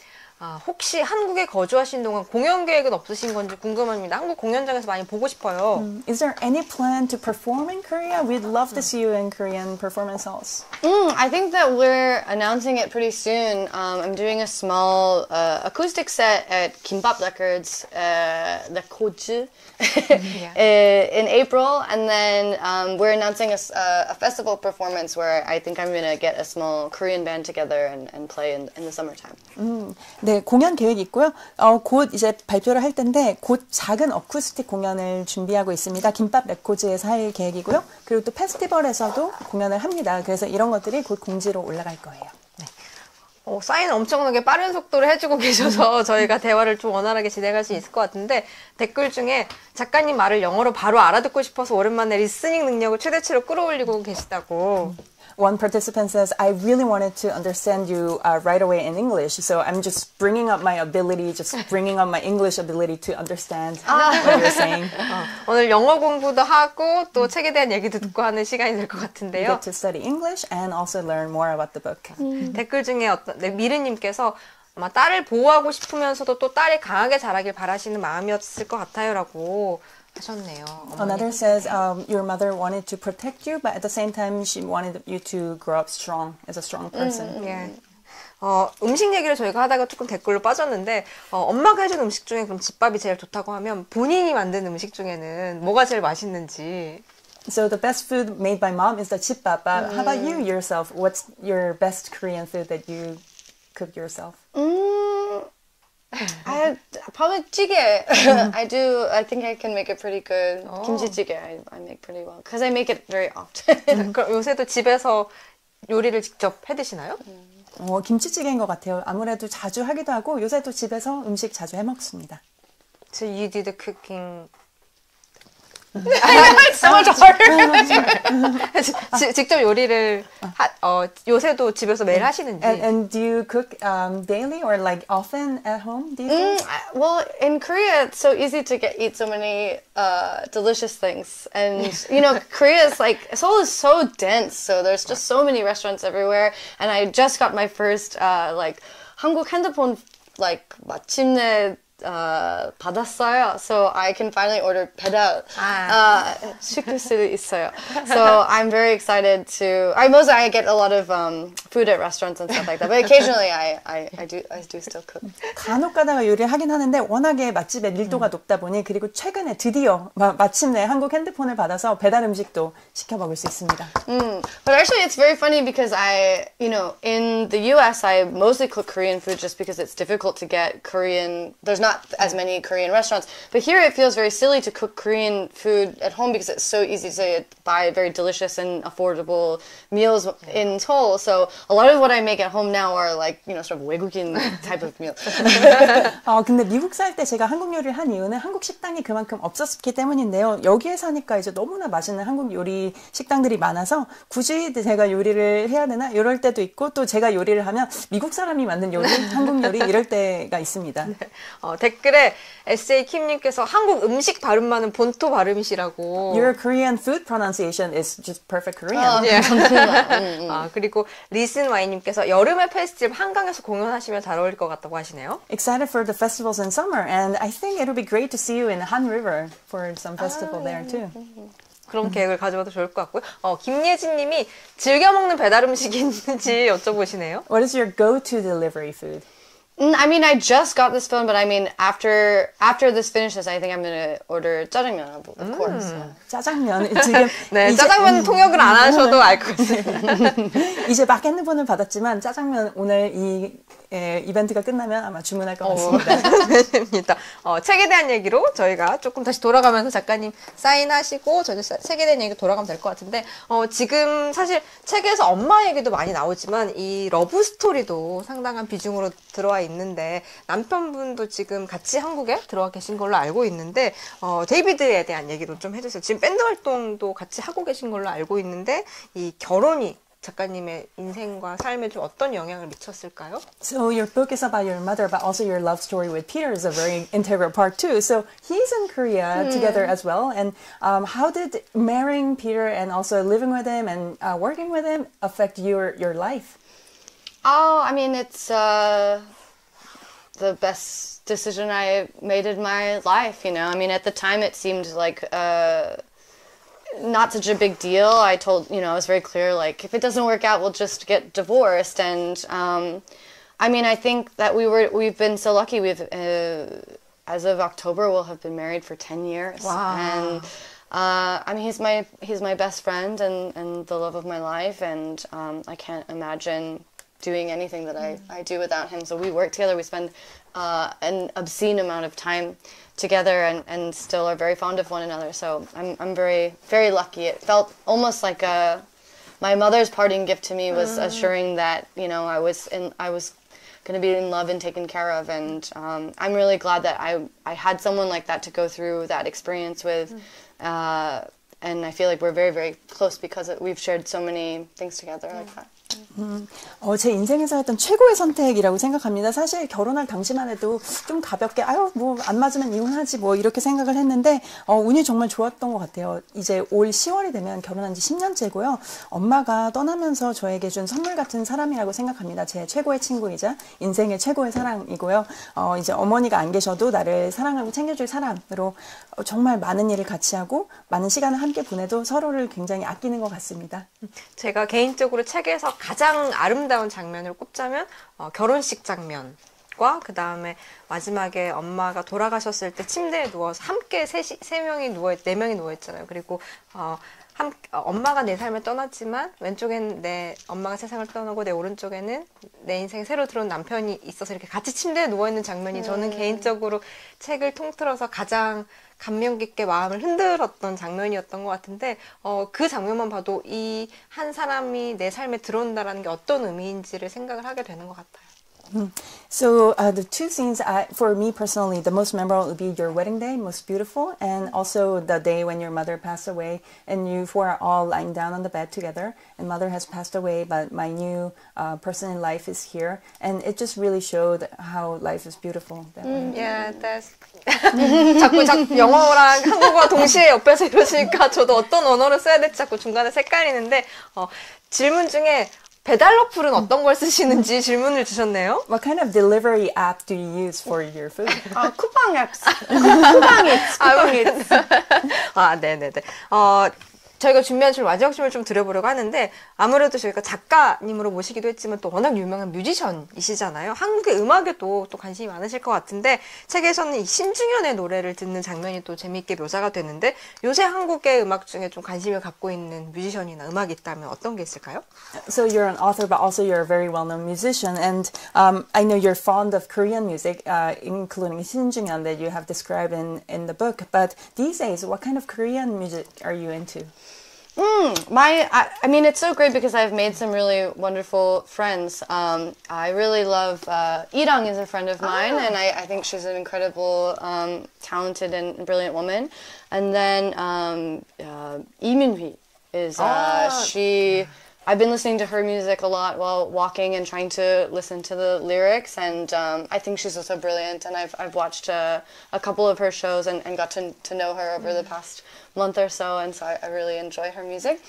혹시 한국에 거주하신 동안 공연 계획은 없으신 건지 궁금합니다. 한국 공연장에서 많이 보고 싶어요. Is there any plan to perform in Korea? We'd love to see you in Korean performance halls. I think that we're announcing it pretty soon. I'm doing a small acoustic set at Kimbap Records, the Koju, in April, and then we're announcing a festival performance where I think I'm going to get a small Korean band together and play in the summertime. 네, 공연 계획이 있고요. 곧 이제 발표를 할 텐데 곧 작은 어쿠스틱 공연을 준비하고 있습니다. 김밥 레코즈에서 할 계획이고요. 그리고 또 페스티벌에서도 공연을 합니다. 그래서 이런 것들이 곧 공지로 올라갈 거예요. 네. 사인 엄청나게 빠른 속도로 해주고 계셔서 저희가 대화를 좀 원활하게 진행할 수 있을 것 같은데 댓글 중에 작가님 말을 영어로 바로 알아듣고 싶어서 오랜만에 리스닝 능력을 최대치로 끌어올리고 계시다고. One participant says, I really wanted to understand you right away in English, so I'm just bringing up my ability, just bringing up my English ability to understand what you're saying. 오늘 영어 공부도 하고 또 책에 대한 얘기도 듣고 하는 시간이 될 것 You 같은데요. get to study English and also learn more about the book. 댓글 중에 미르님께서 아마 딸을 보호하고 싶으면서도 또 딸이 강하게 자라길 바라시는 마음이었을 것 같아요라고 하셨네요. Another says your mother wanted to protect you, but at the same time she wanted you to grow up strong as a strong person. 예. 음식 얘기를 저희가 하다가 조금 댓글로 빠졌는데 엄마가 해준 음식 중에 그럼 집밥이 제일 좋다고 하면 본인이 만든 음식 중에는 뭐가 제일 맛있는지. So the best food made by mom is the 집밥. But how about you yourself? What's your best Korean food that you cook yourself? Probably 찌개. I think I can make it pretty good. 김치찌개 I make pretty well because I make it very often. 그럼 요새도 집에서 요리를 직접 해 드시나요? 김치찌개인 것 같아요. 아무래도 자주 하기도 하고 요새도 집에서 음식 자주 해 먹습니다. So you do the cooking It's so much harder. 직접 요리를 요새도 집에서 매일 하시는지. And do you cook daily or like often at home? Do you think? Well, in Korea, it's so easy to eat so many delicious things, and you know, Korea is like Seoul is so dense, so there's just so many restaurants everywhere. And I just got my first like 한국 핸드폰 like 마침내 받았어요. So I can finally order 배달 시킬 수도 있어요. So I'm very excited to. I get a lot of food at restaurants and stuff like that. But occasionally I do still cook. 간혹 가다가 요리를 하긴 하는데 워낙에 맛집의 밀도가 높다 보니 그리고 최근에 드디어 마침내 한국 핸드폰을 받아서 배달 음식도 시켜 먹을 수 있습니다. But actually it's very funny because in the US I mostly cook Korean food just because it's difficult to get Korean. There's not as many Korean restaurants, but here it feels very silly to cook Korean food at home because it's so easy to buy very delicious and affordable meals in Seoul. So a lot of what I make at home now are like, sort of 외국인 type of meal. 근데 미국 살 때 제가 한국 요리를 한 이유는 한국 식당이 그만큼 없었기 때문인데요. 여기에 사니까 이제 너무나 맛있는 한국 요리 식당들이 많아서 굳이 제가 요리를 해야 되나 이럴 때도 있고 또 제가 요리를 하면 미국 사람이 만든 요리, 한국 요리 이럴 때가 있습니다. 댓글에 SA킴님께서 한국 음식 발음만은 본토 발음이시라고. Your Korean food pronunciation is just perfect Korean. 그리고 리슨와이님께서 여름의 페스티벌 한강에서 공연하시면 잘 어울릴 것 같다고 하시네요. Excited for the festivals in summer, and I think it would be great to see you in Han River for some festival there too. 그런 계획을 가져봐도 좋을 것 같고요. 김예진님이 즐겨 먹는 배달 음식이 있는지 여쭤보시네요. What is your go-to delivery food? I mean, I just got this phone, but I mean, after this finishes, I think I'm gonna order 짜장면, of course. 짜장면 지금 네, 짜장면 통역을 안 하셔도 알 것 같습니다. 이제 막 핸드폰을 받았지만 짜장면 오늘 이 이벤트가 끝나면 아마 주문할 것 같습니다. 책에 대한 얘기로 저희가 조금 다시 돌아가면서 작가님 사인하시고 저희 책에 대한 얘기 돌아가면 될 것 같은데 지금 사실 책에서 엄마 얘기도 많이 나오지만 이 러브 스토리도 상당한 비중으로 들어와 있는데 남편분도 지금 같이 한국에 들어와 계신 걸로 알고 있는데 데이비드에 대한 얘기도 좀 해주세요. 지금 밴드 활동도 같이 하고 계신 걸로 알고 있는데 이 결혼이 작가님의 인생과 삶에 좀 어떤 영향을 미쳤을까요? So your book is about your mother, but also your love story with Peter is a very integral part too. So he's in Korea together as well. And how did marrying Peter and also living with him and working with him affect your life? Oh, I mean, it's the best decision I made in my life, I mean, at the time it seemed like not such a big deal. I told, I was very clear, like, if it doesn't work out, we'll just get divorced. And I mean, I think that we've been so lucky. We've, as of October, we'll have been married for 10 years. Wow. And I mean, he's my best friend and the love of my life. And I can't imagine doing anything that I do without him. So we work together. We spend an obscene amount of time together and still are very fond of one another. So I'm very, very lucky. It felt almost like my mother's parting gift to me was assuring that, I was going to be in love and taken care of. And I'm really glad that I had someone like that to go through that experience with. And I feel like we're very, very close because we've shared so many things together like that. 제 인생에서 했던 최고의 선택이라고 생각합니다. 사실 결혼할 당시만 해도 좀 가볍게 뭐 안 맞으면 이혼하지 뭐 이렇게 생각을 했는데 운이 정말 좋았던 것 같아요. 이제 올 10월이 되면 결혼한 지 10년째고요. 엄마가 떠나면서 저에게 준 선물 같은 사람이라고 생각합니다. 제 최고의 친구이자 인생의 최고의 사랑이고요. 이제 어머니가 안 계셔도 나를 사랑하고 챙겨줄 사람으로 정말 많은 일을 같이 하고 많은 시간을 함께 보내도 서로를 굉장히 아끼는 것 같습니다. 제가 개인적으로 책에서 가장 아름다운 장면을 꼽자면 결혼식 장면과 그 다음에 마지막에 엄마가 돌아가셨을 때 침대에 누워서 함께 네 명이 누워있잖아요. 그리고 엄마가 내 삶을 떠났지만 왼쪽엔 내 엄마가 세상을 떠나고 내 오른쪽에는 내 인생에 새로 들어온 남편이 있어서 이렇게 같이 침대에 누워있는 장면이 저는 개인적으로 책을 통틀어서 가장 감명 깊게 마음을 흔들었던 장면이었던 것 같은데 그 장면만 봐도 이 한 사람이 내 삶에 들어온다라는 게 어떤 의미인지를 생각을 하게 되는 것 같아요. So the two scenes, for me personally, the most memorable would be your wedding day, most beautiful, and also the day when your mother passed away, and you four are all lying down on the bed together, and mother has passed away, but my new person in life is here, and it just really showed how life is beautiful that way. Yeah, that's. 자꾸 영어랑 한국어 동시에 옆에서 이러시니까 저도 어떤 언어를 써야 될지 자꾸 중간에 헷갈리는데 질문 중에 배달 어플은 어떤 걸 쓰시는지 질문을 주셨네요. What kind of delivery app do you use for your food? 쿠팡앱스. 아, 네네네. 저희가 준비한 질문 마지막 질문을 좀 드려보려고 하는데 아무래도 저희가 작가님으로 모시기도 했지만 또 워낙 유명한 뮤지션이시잖아요. 한국의 음악에도 또 관심이 많으실 것 같은데 책에서는 이 신중현의 노래를 듣는 장면이 또 재미있게 묘사가 되는데 요새 한국의 음악 중에 좀 관심을 갖고 있는 뮤지션이나 음악이 있다면 어떤 게 있을까요? So you're an author, but also you're a very well-known musician, and I know you're fond of Korean music, including Shin Jung-hyun that you have described in the book. But these days, what kind of Korean music are you into? I mean, it's so great because I've made some really wonderful friends. I really love, Irang is a friend of mine, and I think she's an incredible, talented and brilliant woman. And then, Lee Min-hui is, I've been listening to her music a lot while walking and trying to listen to the lyrics, and I think she's also brilliant, and I've watched a couple of her shows and got to know her over the past month or so, and so I really enjoy her music.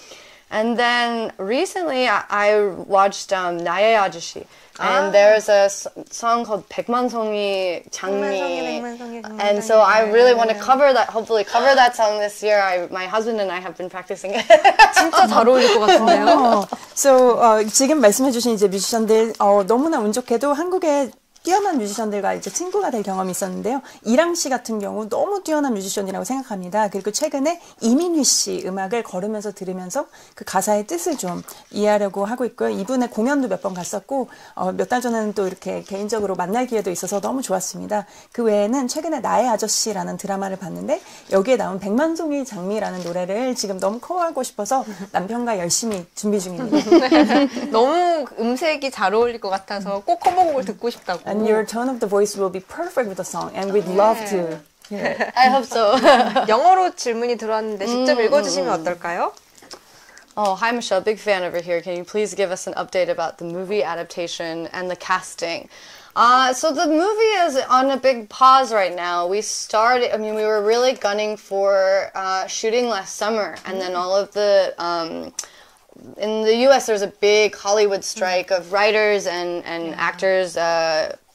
And then recently I watched 나의 아저씨, and there's a song called 백만송이 장미, and so I really want to hopefully cover that song this year. My husband and I have been practicing it. 진짜 잘 어울릴 것 같은데요? So 지금 말씀해주신 이제 뮤지션들 너무나 운 좋게도 한국에 뛰어난 뮤지션들과 이제 친구가 될 경험이 있었는데요. 이랑 씨 같은 경우 너무 뛰어난 뮤지션이라고 생각합니다. 그리고 최근에 이민휘 씨 음악을 걸으면서 들으면서 그 가사의 뜻을 좀 이해하려고 하고 있고요. 이분의 공연도 몇 번 갔었고 몇 달 전에는 또 이렇게 개인적으로 만날 기회도 있어서 너무 좋았습니다. 그 외에는 최근에 나의 아저씨라는 드라마를 봤는데 여기에 나온 백만송이 장미라는 노래를 지금 너무 커버하고 싶어서 남편과 열심히 준비 중입니다. 너무 음색이 잘 어울릴 것 같아서 꼭 커버곡을 듣고 싶다고. And your tone of the voice will be perfect with the song, and we'd love to hear it. I hope so. 영어로 질문이 들어왔는데 직접 읽어주시면 어떨까요? Oh, hi Michelle, big fan over here. Can you please give us an update about the movie adaptation and the casting? So the movie is on a big pause right now. We were really gunning for shooting last summer, and then all of the in the U.S. there's a big Hollywood strike of writers and actors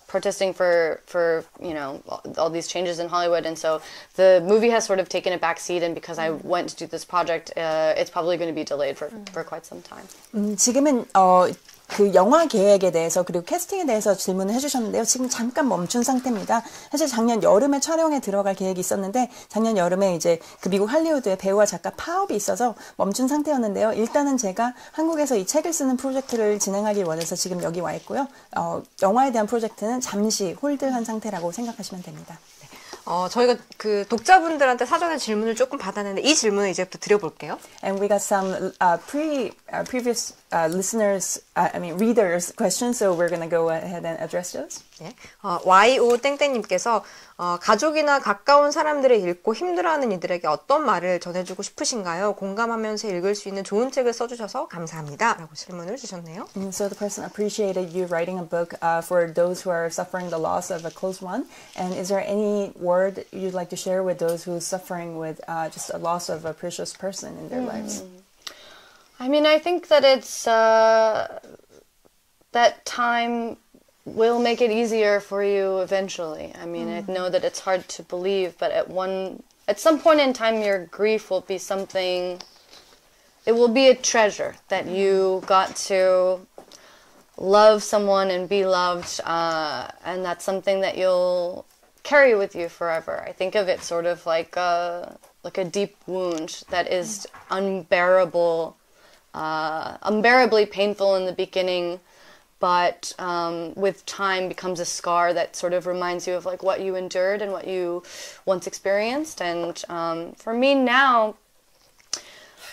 protesting for all these changes in Hollywood, and so the movie has sort of taken a back seat, and because I went to do this project, it's probably going to be delayed for quite some time. 지금은 그 영화 계획에 대해서 그리고 캐스팅에 대해서 질문을 해주셨는데요. 지금 잠깐 멈춘 상태입니다. 사실 작년 여름에 촬영에 들어갈 계획이 있었는데 작년 여름에 이제 그 미국 할리우드의 배우와 작가 파업이 있어서 멈춘 상태였는데요. 일단은 제가 한국에서 이 책을 쓰는 프로젝트를 진행하기 원해서 지금 여기 와 있고요. 영화에 대한 프로젝트는 잠시 홀드한 상태라고 생각하시면 됩니다. 저희가 그 독자분들한테 사전에 질문을 조금 받았는데 이 질문을 이제부터 드려볼게요. And we got some previous readers questions, so we're going to go ahead and address those. 네. YO 땡땡님께서 가족이나 가까운 사람들을 읽고 힘들어하는 이들에게 어떤 말을 전해주고 싶으신가요? 공감하면서 읽을 수 있는 좋은 책을 써주셔서 감사합니다. 라고 질문을 주셨네요. So the person appreciated you writing a book for those who are suffering the loss of a close one. And is there any word you'd like to share with those who are suffering with just a loss of a precious person in their lives? I mean, I think that it's that time will make it easier for you eventually. I mean, I know that it's hard to believe, but at some point in time, your grief will be something. It will be a treasure that you got to love someone and be loved, and that's something that you'll carry with you forever. I think of it sort of like a deep wound that is unbearably painful in the beginning, but with time becomes a scar that sort of reminds you of like what you endured and what you once experienced. And for me now,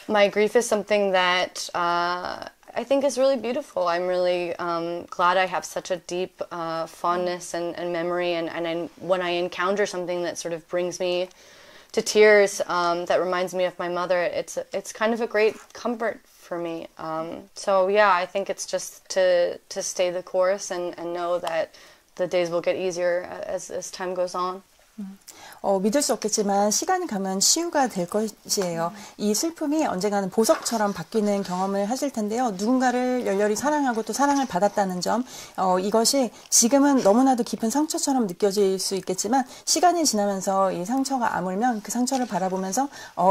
my grief is something that I think is really beautiful. I'm really glad I have such a deep fondness and memory, and when I encounter something that sort of brings me to tears, that reminds me of my mother, it's kind of a great comfort for me. So yeah, I think it's just to stay the course and know that the days will get easier as time goes on. 믿을 수 없겠지만 시간이 가면 치유가 될 것이에요. 이 슬픔이 언젠가는 보석처럼 바뀌는 경험을 하실 텐데요. 누군가를 열렬히 사랑하고 또 사랑을 받았다는 점, 이것이 지금은 너무나도 깊은 상처처럼 느껴질 수 있겠지만 시간이 지나면서 이 상처가 아물면 그 상처를 바라보면서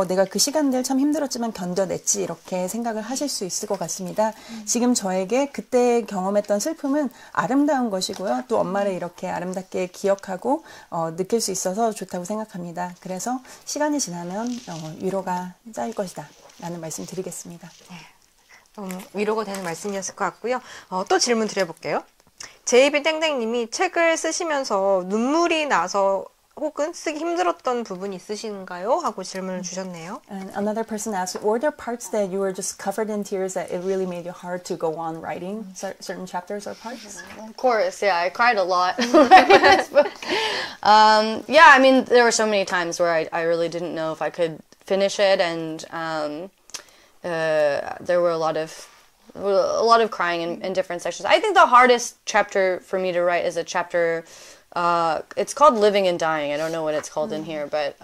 내가 그 시간들 참 힘들었지만 견뎌냈지 이렇게 생각을 하실 수 있을 것 같습니다. 지금 저에게 그때 경험했던 슬픔은 아름다운 것이고요. 또 엄마를 이렇게 아름답게 기억하고 느낄 수 있어서 좋다고 생각합니다. 그래서 시간이 지나면 위로가 쌓일 것이다 라는 말씀 드리겠습니다. 네, 위로가 되는 말씀이었을 것 같고요. 또 질문 드려볼게요. 제이비 땡땡님이 책을 쓰시면서 눈물이 나서 혹은 쓰기 힘들었던 부분이 있으신가요? 하고 질문을 주셨네요. And another person asked, were there parts that you were just covered in tears that it really made you hard to go on writing certain chapters or parts? Of course, yeah, I cried a lot. Yeah, I mean, there were so many times where I really didn't know if I could finish it, and there were a lot of crying in different sections. I think the hardest chapter for me to write is a chapter. It's called Living and Dying. I don't know what it's called in here, but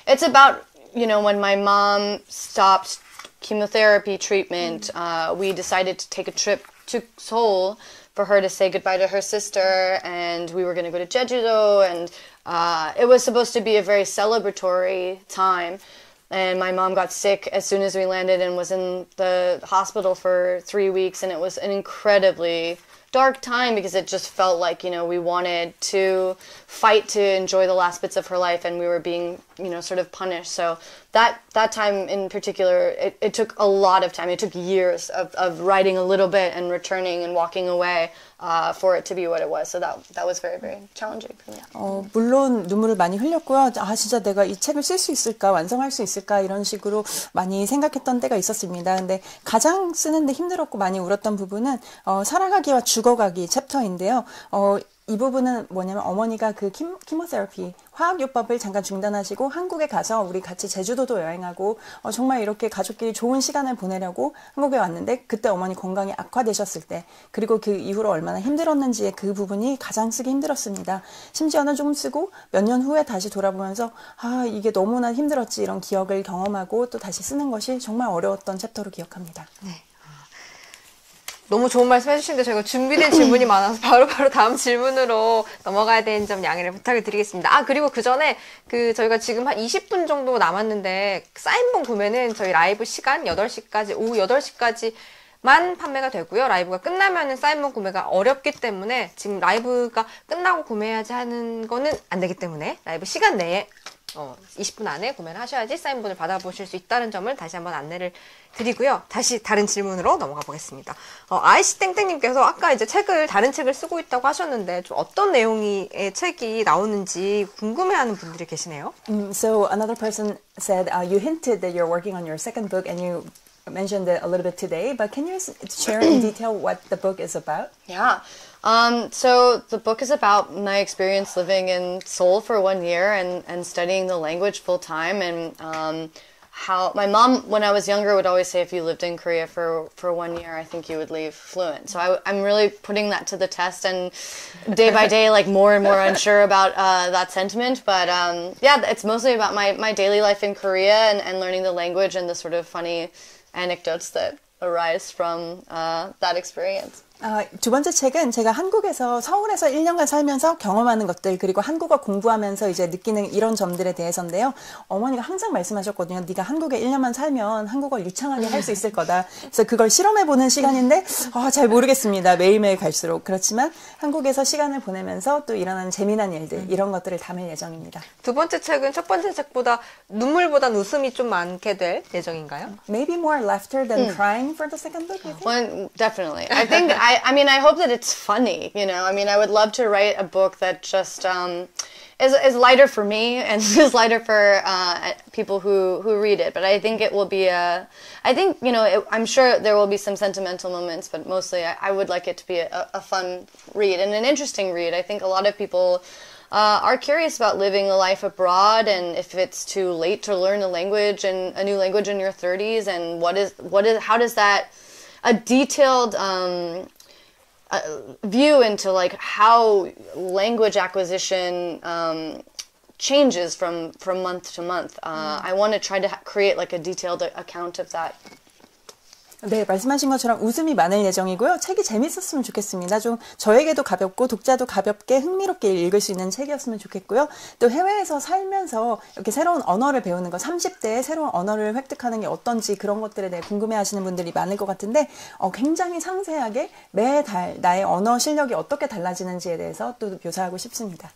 it's about, when my mom stopped chemotherapy treatment, we decided to take a trip to Seoul for her to say goodbye to her sister, and we were going to go to Jeju-do, and it was supposed to be a very celebratory time. And my mom got sick as soon as we landed and was in the hospital for 3 weeks, and it was an incredibly dark time because it just felt like, we wanted to fight to enjoy the last bits of her life, and we were being, sort of punished. So that time in particular, it took a lot of time. It took years of writing a little bit and returning and walking away for it to be what it was. So that was very, very challenging for me. 물론 눈물을 많이 흘렸고요. 진짜 내가 이 책을 쓸 수 있을까, 완성할 수 있을까 이런 식으로 많이 생각했던 때가 있었습니다. 근데 가장 쓰는데 힘들었고 많이 울었던 부분은 살아가기와 죽어가기 챕터인데요. 이 부분은 뭐냐면 어머니가 그 키모테라피 화학요법을 잠깐 중단하시고 한국에 가서 우리 같이 제주도도 여행하고 정말 이렇게 가족끼리 좋은 시간을 보내려고 한국에 왔는데 그때 어머니 건강이 악화되셨을 때 그리고 그 이후로 얼마나 힘들었는지의 그 부분이 가장 쓰기 힘들었습니다. 심지어는 좀 쓰고 몇 년 후에 다시 돌아보면서 이게 너무나 힘들었지 이런 기억을 경험하고 또 다시 쓰는 것이 정말 어려웠던 챕터로 기억합니다. 네. 너무 좋은 말씀 해주시는데 저희가 준비된 질문이 많아서 바로바로 다음 질문으로 넘어가야 되는 점 양해를 부탁을 드리겠습니다. 그리고 그 전에 저희가 지금 한 20분 정도 남았는데 사인본 구매는 저희 라이브 시간 8시까지, 오후 8시까지만 판매가 되고요. 라이브가 끝나면은 사인본 구매가 어렵기 때문에 지금 라이브가 끝나고 구매해야지 하는 거는 안 되기 때문에 라이브 시간 내에 20분 안에 구매를 하셔야지 사인본을 받아보실 수 있다는 점을 다시 한번 안내를 드리고요. 다시 다른 질문으로 넘어가 보겠습니다. 아이씨 땡땡님께서 아까 이제 다른 책을 쓰고 있다고 하셨는데 좀 어떤 내용의 책이 나오는지 궁금해하는 분들이 계시네요. So another person said you hinted that you're working on your second book and you mentioned it a little bit today, but can you share in detail what the book is about? Yeah. So the book is about my experience living in Seoul for 1 year and studying the language full time, and how my mom, when I was younger, would always say if you lived in Korea for 1 year, I think you would leave fluent. So I'm really putting that to the test, and day by day, like more and more unsure about that sentiment. But yeah, it's mostly about my daily life in Korea and learning the language and the sort of funny anecdotes that arise from that experience. 두 번째 책은 제가 한국에서 서울에서 1년간 살면서 경험하는 것들 그리고 한국어 공부하면서 이제 느끼는 이런 점들에 대해서인데요. 어머니가 항상 말씀하셨거든요. 네가 한국에 1년만 살면 한국어 유창하게 할 수 있을 거다. 그래서 그걸 실험해보는 시간인데 잘 모르겠습니다. 매일매일 갈수록. 그렇지만 한국에서 시간을 보내면서 또 일어나는 재미난 일들 이런 것들을 담을 예정입니다. 두 번째 책은 첫 번째 책보다 눈물보단 웃음이 좀 많게 될 예정인가요? Maybe more laughter than crying for the second book, I think? Well, definitely. I think I mean, I hope that it's funny, you know. I mean, I would love to write a book that just is lighter for me and is lighter for people who read it. But I think it will be I think, you know, I'm sure there will be some sentimental moments, but mostly I would like it to be a fun read and an interesting read. I think a lot of people are curious about living a life abroad and if it's too late to learn a language and a new language in your 30s, and how does that a detailed view into like how language acquisition changes from month to month. I want to try to create like a detailed account of that. 네, 말씀하신 것처럼 웃음이 많을 예정이고요. 책이 재밌었으면 좋겠습니다. 좀 저에게도 가볍고 독자도 가볍게 흥미롭게 읽을 수 있는 책이었으면 좋겠고요. 또 해외에서 살면서 이렇게 새로운 언어를 배우는 거, 30대에 새로운 언어를 획득하는 게 어떤지 그런 것들에 대해 궁금해하시는 분들이 많을 것 같은데 굉장히 상세하게 매달 나의 언어 실력이 어떻게 달라지는지에 대해서 또 묘사하고 싶습니다.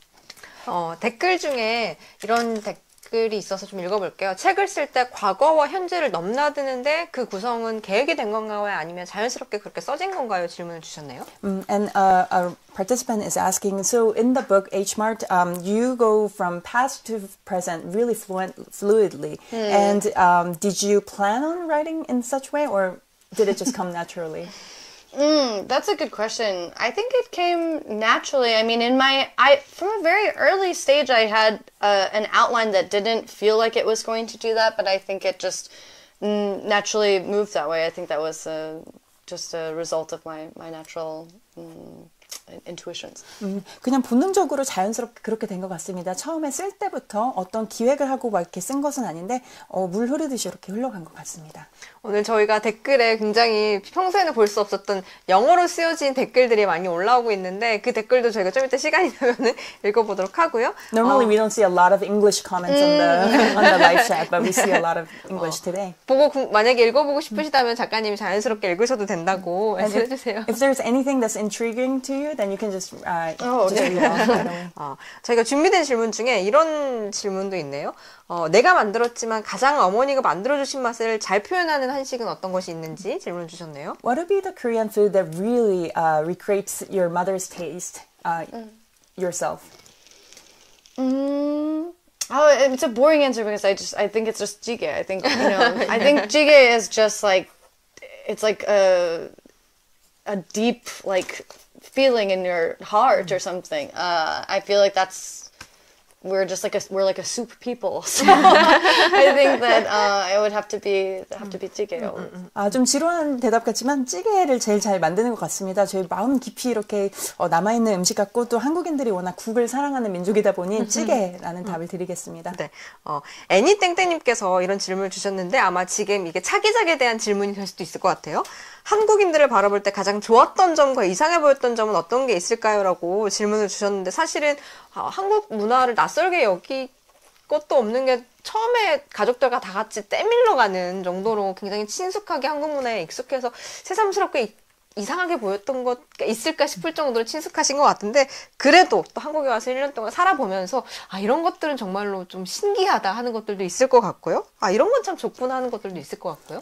댓글 중에 이런 댓글이 있어서 좀 읽어볼게요. 책을 쓸 때 과거와 현재를 넘나드는데 그 구성은 계획이 된 건가요? 아니면 자연스럽게 그렇게 써진 건가요? 질문을 주셨네요. And a participant is asking, so in the book H-Mart, you go from past to present really fluidly. And did you plan on writing in such way, or did it just come naturally? That's a good question. I think it came naturally. I mean, from a very early stage, I had an outline that didn't feel like it was going to do that, but I think it just naturally moved that way. I think that was just a result of my natural intuitions. 그냥 본능적으로 자연스럽게 그렇게 된 것 같습니다. 처음에 쓸 때부터 어떤 기획을 하고 막 이렇게 쓴 것은 아닌데 물 흐르듯이 이렇게 흘러간 것 같습니다. 오늘 저희가 댓글에 굉장히 평소에는 볼 수 없었던 영어로 쓰여진 댓글들이 많이 올라오고 있는데 그 댓글도 저희가 좀 이따 시간이 되면 읽어보도록 하고요. Normally we don't see a lot of English comments on the live chat, but we see a lot of English today. 만약에 읽어보고 싶으시다면 작가님이 자연스럽게 읽으셔도 된다고 말씀해주세요. If there's anything that's intriguing to you, then you can just read off. 저희가 준비된 질문 중에 이런 질문도 있네요. 내가 만들었지만 가장 어머니가 만들어주신 맛을 잘 표현하는 한식은 어떤 것이 있는지 질문 주셨네요. What would be the Korean food that really recreates your mother's taste yourself? Oh, it's a boring answer because I think it's just jjigae. I think I think jjigae is just like it's like a deep like feeling in your heart or something. I feel like we're like a soup people. So I think that it would have to be jjigae. 좀 지루한 대답 같지만 찌개를 제일 잘 만드는 것 같습니다. 저희 마음 깊이 이렇게 남아있는 음식 같고 또 한국인들이 워낙 국을 사랑하는 민족이다 보니 찌개라는 답을 드리겠습니다. 네, 애니땡땡님께서 이런 질문을 주셨는데 아마 지금 이게 차기작에 대한 질문이 될 수도 있을 것 같아요. 한국인들을 바라볼 때 가장 좋았던 점과 이상해 보였던 점은 어떤 게 있을까요? 라고 질문을 주셨는데 사실은 한국 문화를 낯설게 여기 것도 없는 게 처음에 가족들과 다 같이 때밀러 가는 정도로 굉장히 친숙하게 한국 문화에 익숙해서 새삼스럽게 이상하게 보였던 것 있을까 싶을 정도로 친숙하신 것 같은데 그래도 또 한국에 와서 1년 동안 살아보면서 이런 것들은 정말로 좀 신기하다 하는 것들도 있을 것 같고요. 이런 건 참 좋구나 하는 것들도 있을 것 같고요.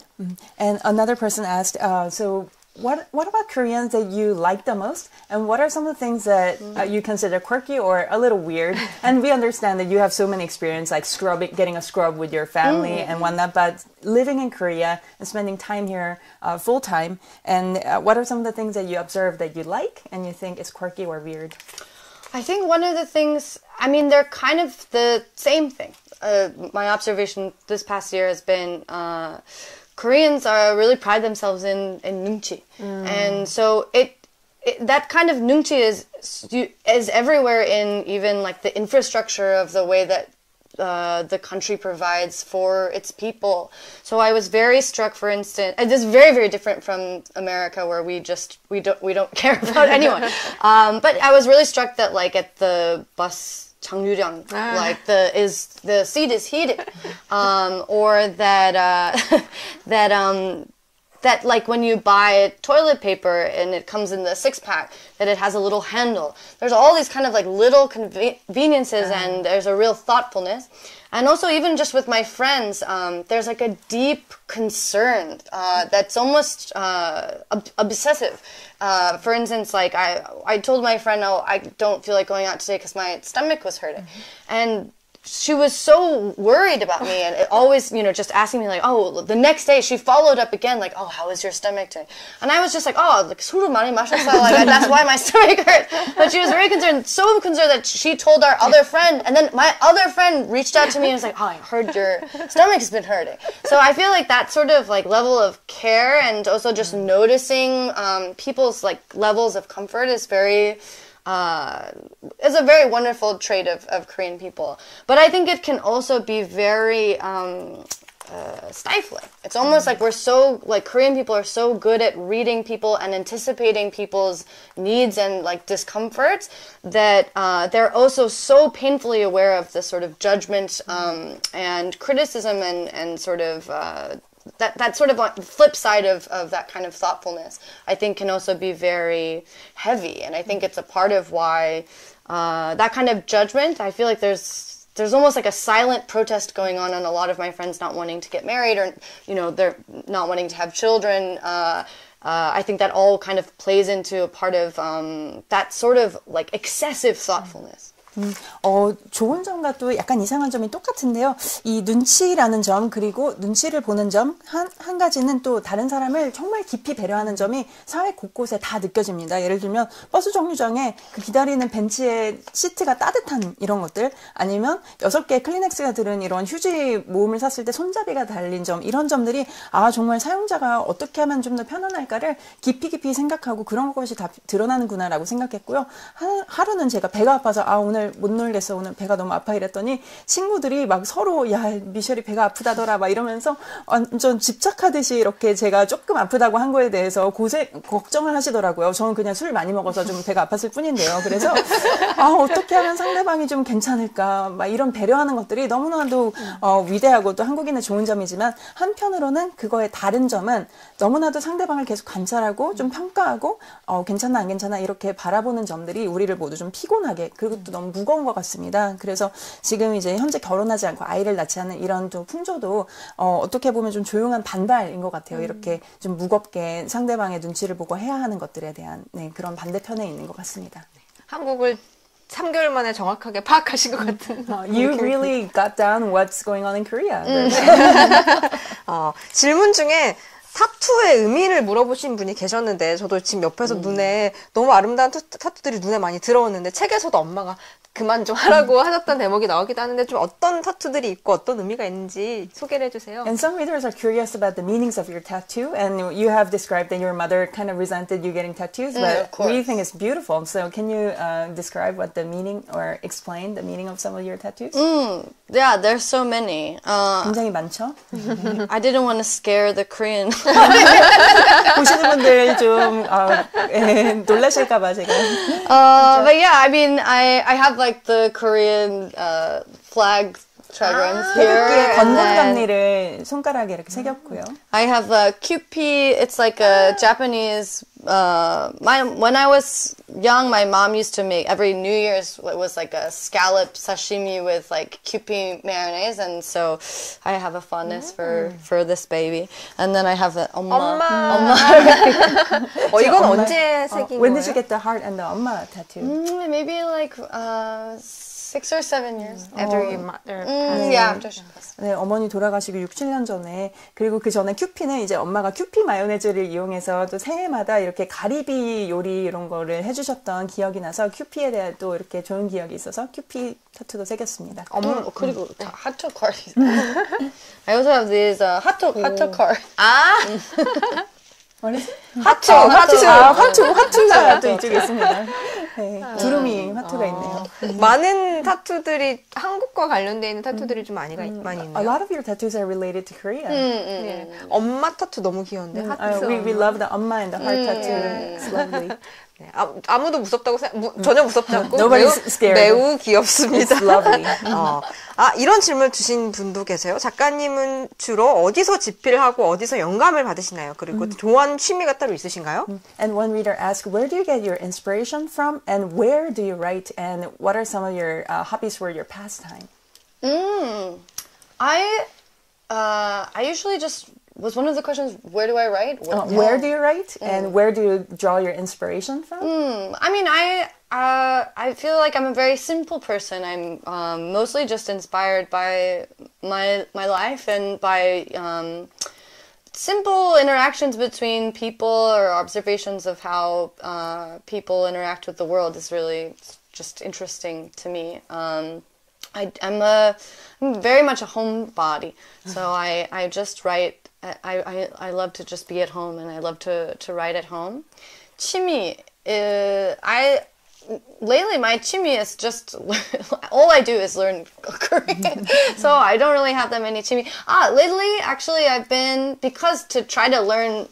And another person asked, so what about Koreans that you like the most? And what are some of the things that you consider quirky or a little weird? And we understand that you have so many experience like getting a scrub with your family and whatnot, but living in Korea and spending time here full time, and what are some of the things that you observe that you like and you think is quirky or weird? I think one of the things, I mean, they're kind of the same thing. My observation this past year has been Koreans really pride themselves in nungchi. And so that kind of nungchi is everywhere in even like the infrastructure of the way that the country provides for its people. So I was very struck, for instance, and this is very, very different from America where we don't care about anyone. But I was really struck that like at the bus 장류량, like the seat is heated, or that that like when you buy toilet paper and it comes in the 6-pack, that it has a little handle. There's all these kind of like little conveniences and there's a real thoughtfulness. And also even just with my friends, there's like a deep concern that's almost obsessive. For instance, like I told my friend, oh, I don't feel like going out today because my stomach was hurting. And she was so worried about me and always, you know, just asking me like, oh, the next day she followed up again, like, oh, how is your stomach doing? And I was just like, oh, like, 술을 많이 마셨어요. Like, that's why my stomach hurt. But she was very concerned, so concerned that she told our other friend, and then my other friend reached out to me and was like, oh, I heard your stomach's been hurting. So I feel like that sort of like level of care and also just noticing people's like levels of comfort is very is a very wonderful trait of Korean people. But I think it can also be very stifling. It's almost like we're so, like Korean people are so good at reading people and anticipating people's needs and like discomforts that they're also so painfully aware of the sort of judgment and criticism and sort of that sort of like flip side of that kind of thoughtfulness, I think can also be very heavy. And I think it's a part of why that kind of judgment, I feel like there's almost like a silent protest going on a lot of my friends not wanting to get married or, you know, they're not wanting to have children. I think that all kind of plays into a part of that sort of like excessive thoughtfulness. 좋은 점과 또 약간 이상한 점이 똑같은데요. 이 눈치라는 점, 그리고 눈치를 보는 점, 한 가지는 또 다른 사람을 정말 깊이 배려하는 점이 사회 곳곳에 다 느껴집니다. 예를 들면 버스 정류장에 그 기다리는 벤치에 시트가 따뜻한 이런 것들, 아니면 6개의 클리넥스가 들은 이런 휴지 모음을 샀을 때 손잡이가 달린 점, 이런 점들이 아 정말 사용자가 어떻게 하면 좀 더 편안할까를 깊이 생각하고 그런 것이 다 드러나는구나 라고 생각했고요. 하루는 제가 배가 아파서 아 오늘 못 놀겠어, 오늘 배가 너무 아파 이랬더니 친구들이 막 서로 야 미셸이 배가 아프다더라 막 이러면서 완전 집착하듯이 이렇게 제가 조금 아프다고 한 거에 대해서 걱정을 하시더라고요. 저는 그냥 술 많이 먹어서 좀 배가 아팠을 뿐인데요. 그래서 아 어떻게 하면 상대방이 좀 괜찮을까 막 이런 배려하는 것들이 너무나도 위대하고 또 한국인의 좋은 점이지만 한편으로는 그거의 다른 점은 너무나도 상대방을 계속 관찰하고 좀 평가하고 괜찮나 안 괜찮나 이렇게 바라보는 점들이 우리를 모두 좀 피곤하게, 그리고 또 너무 무거운 것 같습니다. 그래서 지금 이제 현재 결혼하지 않고 아이를 낳지 않는 이런 또 풍조도 어떻게 보면 좀 조용한 반발인 것 같아요. 이렇게 좀 무겁게 상대방의 눈치를 보고 해야 하는 것들에 대한 그런 반대편에 있는 것 같습니다. 한국을 3개월 만에 정확하게 파악하신 것 같은. You really got down what's going on in Korea. 질문 중에 타투의 의미를 물어보신 분이 계셨는데 저도 지금 옆에서 눈에 너무 아름다운 타투들이 눈에 많이 들어오는데 책에서도 엄마가 그만 좀 하라고 하셨던 대목이 나오기도 하는데 좀 어떤 타투들이 있고 어떤 의미가 있는지 소개를 해주세요. And some readers are curious about the meanings of your tattoo, and you have described that your mother kind of resented you getting tattoos, but we think it's beautiful. So can you describe what the meaning or explain the meaning of some of your tattoos? Yeah, there's so many. 굉장히 많죠? I didn't want to scare the Korean. 보시는 분들 좀 놀라실까봐 제가. But yeah, I mean, I have like the Korean flag chagrams here. 건곤감리를 손가락에 이렇게 새겼고요. I have a Kewpie. It's like a Japanese. When I was young, my mom used to make every New Year's. It was like a scallop sashimi with like Kewpie mayonnaise, and so I have a fondness for this baby. And then I have the 엄마. 이건 언제 새긴 거예요? When did you get the heart and the 엄마 tattoo? Maybe like 6 or 7 years after your mother. Yeah, after she passed. 네, 어머니 돌아가시고 6, 7년 전에, 그리고 그 전에 큐피는 이제 엄마가 큐피 마요네즈를 이용해서 또 새해마다 이렇게 가리비 요리 이런 거를 해주셨던 기억이 나서 큐피에 대한 또 이렇게 좋은 기억이 있어서 큐피 타투도 새겼습니다. 그리고 핫톡 cards. I also have these 핫톡 card. 화투가 또 이쪽에 있습니다. 네, 두루미 화투가 있네요. 많은 타투들이 한국과 관련되어 있는 타투들이 좀 많이 있네요. A lot of your tattoos are related to Korea. 엄마 타투 너무 귀여운데. 하트. We love the 엄마 and the heart tattoo. It's lovely. 네, 아무도 무섭다고 전혀 무섭지 않고 Nobody's scared. 매우 귀엽습니다. It's lovely. 이런 질문 주신 분도 계세요. 작가님은 주로 어디서 집필을 하고 어디서 영감을 받으시나요? 그리고 좋아하는 취미가 따로 있으신가요? And one reader asked, where do you get your inspiration from and where do you write and what are some of your hobbies for your pastime? I usually just was one of the questions. Where do I write? Where do you write and where do you draw your inspiration from? I mean, I feel like I'm a very simple person. I'm mostly just inspired by my life and by simple interactions between people or observations of how people interact with the world is really just interesting to me. I'm very much a homebody, so I just write. I love to just be at home, and I love to write at home. 취미, lately my 취미 is just all I do is learn Korean, so I don't really have that many 취미. Lately, actually, I've been, because to try to learn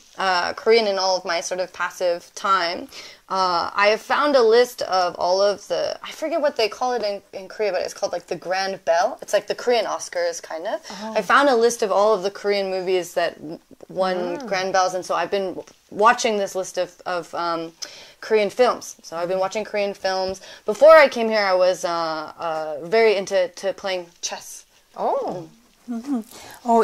Korean in all of my sort of passive time, I have found a list of all of the, I forget what they call it in Korea, but it's called like the Grand Bell. It's like the Korean Oscars, kind of. I found a list of all of the Korean movies that won Grand Bells, and so I've been watching this list of Korean films. So I've been watching Korean films. Before I came here, I was very into playing chess.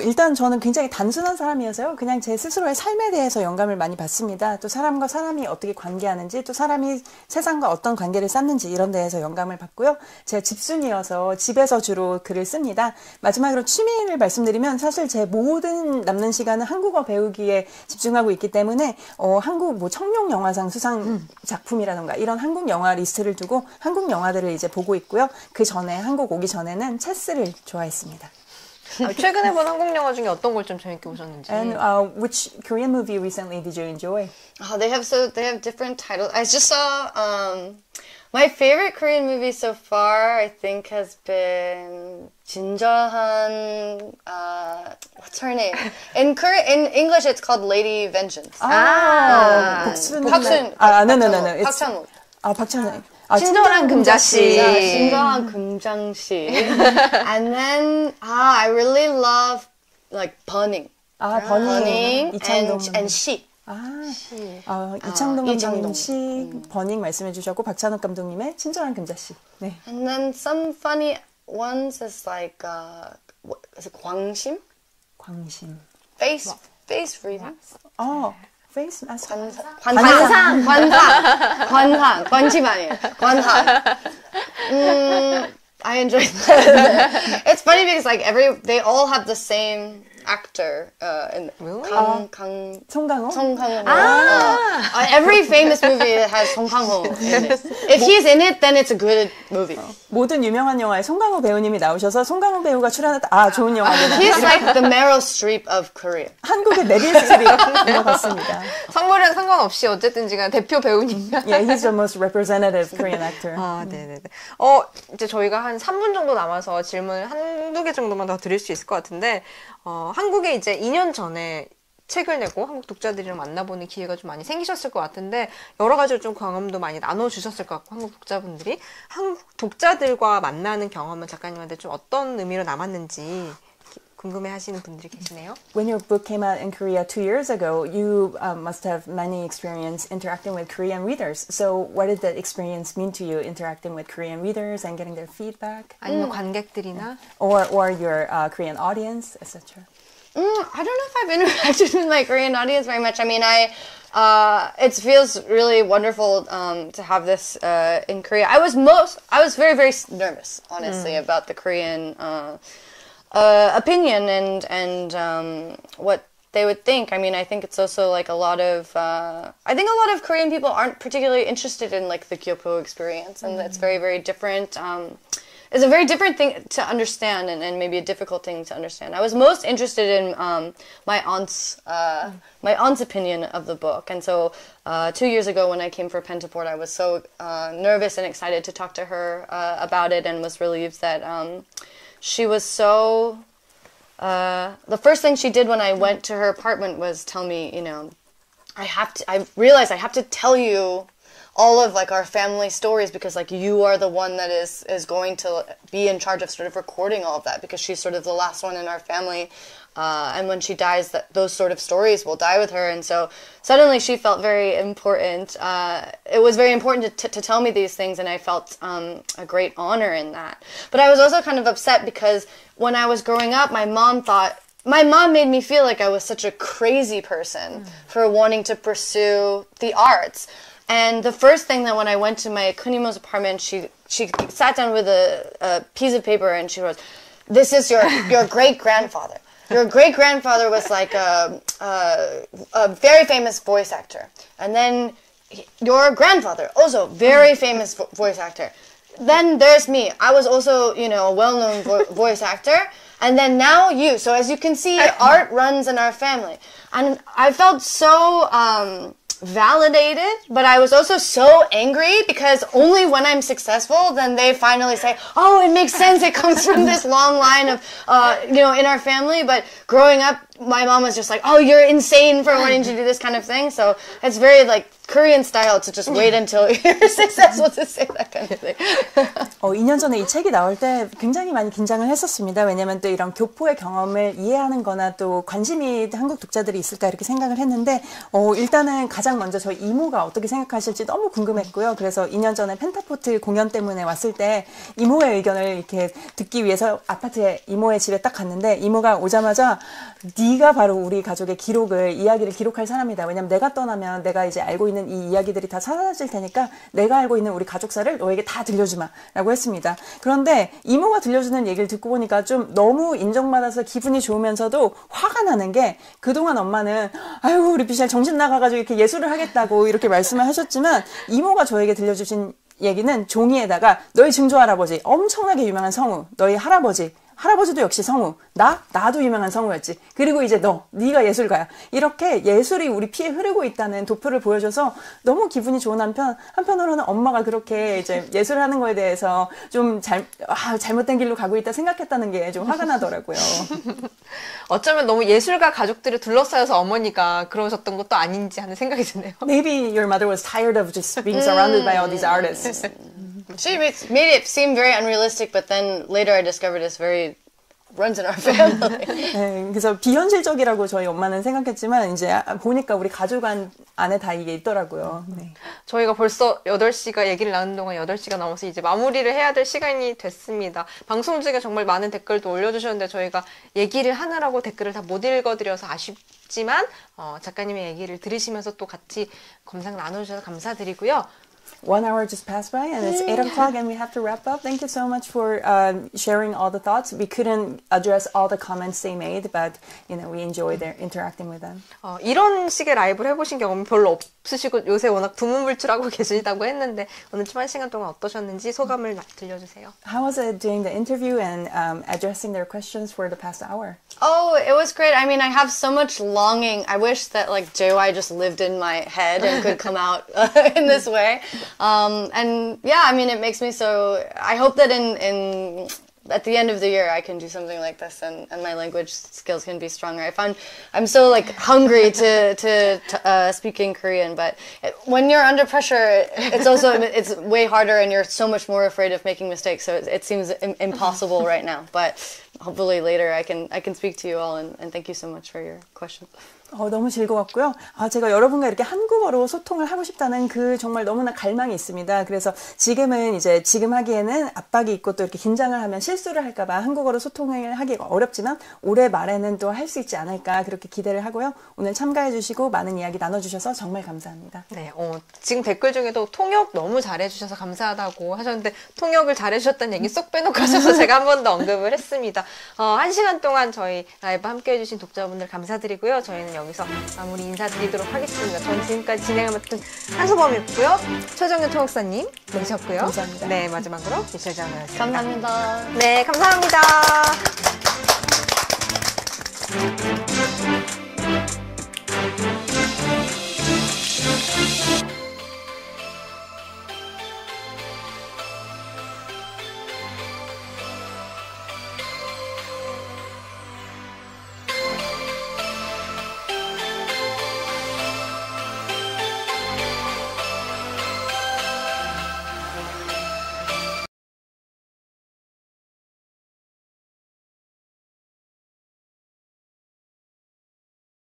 일단 저는 굉장히 단순한 사람이어서요. 그냥 제 스스로의 삶에 대해서 영감을 많이 받습니다. 또 사람과 사람이 어떻게 관계하는지, 또 사람이 세상과 어떤 관계를 쌓는지 이런 데에서 영감을 받고요. 제가 집순이어서 집에서 주로 글을 씁니다. 마지막으로 취미를 말씀드리면 사실 제 모든 남는 시간은 한국어 배우기에 집중하고 있기 때문에 한국 뭐 청룡영화상 수상 작품이라던가 이런 한국 영화 리스트를 두고 한국 영화들을 이제 보고 있고요. 그 전에 한국 오기 전에는 체스를 좋아했습니다. 최근에 본 한국 영화 중에 어떤 걸 좀 재밌게 보셨는지. And which Korean movie recently did you enjoy? They have different titles. I just saw my favorite Korean movie so far, I think, has been 진저한. What's her name? In English, it's called Lady Vengeance. 박순. No. 박찬욱. 박찬욱. 친절한 금자씨. 친절한 금장씨. And then I really love like Burning. 버닝. 이창동. and She. 이창동 감독님 시, 버닝 말씀해 주셨고 박찬욱 감독님의 친절한 금자씨. 네. And then some funny ones is like is it 광심? 광심. Face reading. Face mask. 관상. 관심 아니에요. 관상. I enjoyed that. It's funny because like they all have the same actor. 송강호? Every famous movie has Song Kang-ho in it. If he's in it, then it's a good movie. 모든 유명한 영화에 송강호 배우님이 나오셔서 송강호 배우가 출연했다. 좋은 영화구나. He's like the Meryl Streep of Korea. 한국의 메릴 스트립인 것 같습니다. 성별은 상관없이 어쨌든지 간 대표 배우님. Yeah, he's the most representative Korean actor. 네네네. 이제 저희가 한 3분 정도 남아서 질문을 한두 개 정도만 더 드릴 수 있을 것 같은데, 한국에 이제 2년 전에 책을 내고 한국 독자들이랑 만나보는 기회가 좀 많이 생기셨을 것 같은데, 여러 가지로 좀 경험도 많이 나눠주셨을 것 같고, 한국 독자분들이 한국 독자들과 만나는 경험은 작가님한테 좀 어떤 의미로 남았는지 궁금해하시는 분들이 계시네요. When your book came out in Korea 2 years ago, you must have many experience interacting with Korean readers. So what did that experience mean to you, interacting with Korean readers and getting their feedback? 아니면 관객들이나 Or your Korean audience, etc. I don't know if I've interacted with my Korean audience very much. I mean, it feels really wonderful to have this in Korea. I was very, very nervous, honestly, about the Korean opinion and what they would think. I mean, I think it's also like a lot of Korean people aren't particularly interested in like the Kyopo experience, and it's very, very different. It's a very different thing to understand, and maybe a difficult thing to understand. I was most interested in my aunt's opinion of the book, and so 2 years ago when I came for Pentaport, I was so nervous and excited to talk to her about it, and was relieved that she was so. The first thing she did when I went to her apartment was tell me, I realized I have to tell you all of like our family stories, because like you are the one that is going to be in charge of sort of recording all of that, because she's sort of the last one in our family. And when she dies, those sort of stories will die with her. And so suddenly she felt very important. It was very important to tell me these things, and I felt a great honor in that. But I was also kind of upset because when I was growing up, my mom made me feel like I was such a crazy person for wanting to pursue the arts. And the first thing that when I went to my kunimo's apartment, she sat down with a piece of paper and she wrote, "This is your great-grandfather. Your great-grandfather was like a very famous voice actor. And then your grandfather, also very famous voice actor. Then there's me. I was also, a well-known voice actor. And then now you. So as you can see, art runs in our family." And I felt so validated, but I was also so angry because only when I'm successful, then they finally say, "Oh, it makes sense. It comes from this long line of, in our family." But growing up, my mom was just like, "Oh, you're insane for wanting to do this kind of thing." So it's very like Korean style to just wait until you're successful to say that kind of thing. 2년 전에 이 책이 나올 때 굉장히 많이 긴장을 했었습니다. 왜냐면 또 이런 교포의 경험을 이해하는 거나 또 관심이 한국 독자들이 있을까 이렇게 생각을 했는데, 일단은 가장 먼저 저희 이모가 어떻게 생각하실지 너무 궁금했고요. 그래서 2년 전에 펜타포트 공연 때문에 왔을 때 이모의 의견을 이렇게 듣기 위해서 아파트에 이모의 집에 딱 갔는데, 이모가 오자마자 네가 바로 우리 가족의 이야기를 기록할 사람이다. 왜냐면 내가 떠나면 내가 이제 알고 있는 이 이야기들이 다 사라질 테니까 내가 알고 있는 우리 가족사를 너에게 다 들려주마 라고 했습니다. 그런데 이모가 들려주는 얘기를 듣고 보니까 좀 너무 인정받아서 기분이 좋으면서도 화가 나는 게, 그동안 엄마는 아유 우리 비샬 정신 나가가지고 이렇게 예술을 하겠다고 이렇게 말씀을 하셨지만, 이모가 저에게 들려주신 얘기는 종이에다가 너희 증조할아버지 엄청나게 유명한 성우, 너희 할아버지도 역시 성우, 나도 유명한 성우였지. 그리고 이제 네가 예술가야. 이렇게 예술이 우리 피에 흐르고 있다는 도표를 보여줘서 너무 기분이 좋은 한편으로는 엄마가 그렇게 이제 예술을 하는 거에 대해서 좀 잘못된 길로 가고 있다 생각했다는 게 좀 화가 나더라고요. 어쩌면 너무 예술가 가족들이 둘러싸여서 어머니가 그러셨던 것도 아닌지 하는 생각이 드네요. Maybe your mother was tired of just being surrounded by all these artists. She made it seem very unrealistic, but then later I discovered it's very runs in our family. 네, 그래서 비현실적이라고 저희 엄마는 생각했지만 이제 보니까 우리 가족 안에 다 이게 있더라고요. 네. 저희가 벌써 8시가 얘기를 나누는 동안 8시가 넘어서 이제 마무리를 해야 될 시간이 됐습니다. 방송 중에 정말 많은 댓글도 올려주셨는데 저희가 얘기를 하느라고 댓글을 다 못 읽어드려서 아쉽지만 작가님의 얘기를 들으시면서 또 같이 감상 나눠주셔서 감사드리고요. 1 hour just passed by and it's 8 o'clock and we have to wrap up. Thank you so much for sharing all the thoughts. We couldn't address all the comments they made, but we enjoyed interacting with them. 이런 식의 라이브를 해보신 경험이 별로 없으시고 요새 워낙 두문불출하고 계시다고 했는데 오늘 좀 1시간 동안 어떠셨는지 소감을 들려주세요. How was it doing the interview and addressing their questions for the past hour? Oh, it was great. I mean, I have so much longing. I wish that like JY just lived in my head and could come out in this way. And yeah, I mean, it makes me so. I hope that in at the end of the year I can do something like this and my language skills can be stronger. I'm so like hungry to speak in Korean, but when you're under pressure, it's way harder and you're so much more afraid of making mistakes. So it seems impossible right now, but hopefully later I can speak to you all and thank you so much for your questions. 너무 즐거웠고요. 제가 여러분과 이렇게 한국어로 소통을 하고 싶다는 그 정말 너무나 갈망이 있습니다. 그래서 지금 하기에는 압박이 있고 또 이렇게 긴장을 하면 실수를 할까봐 한국어로 소통을 하기가 어렵지만 올해 말에는 또 할 수 있지 않을까 그렇게 기대를 하고요. 오늘 참가해주시고 많은 이야기 나눠주셔서 정말 감사합니다. 네, 지금 댓글 중에도 통역 너무 잘해주셔서 감사하다고 하셨는데 통역을 잘해주셨다는 얘기 쏙 빼놓고 하셔서 제가 한 번 더 언급을 했습니다. 1시간 동안 저희 라이브 함께해주신 독자분들 감사드리고요. 저희는 여기서 마무리 인사드리도록 하겠습니다. 전 지금까지 진행을 맡은 한수범이었고요. 최정현 통역사님 계셨고요. 감사합니다. 네, 마지막으로 미셸 자너였습니다. 감사합니다. 네, 감사합니다.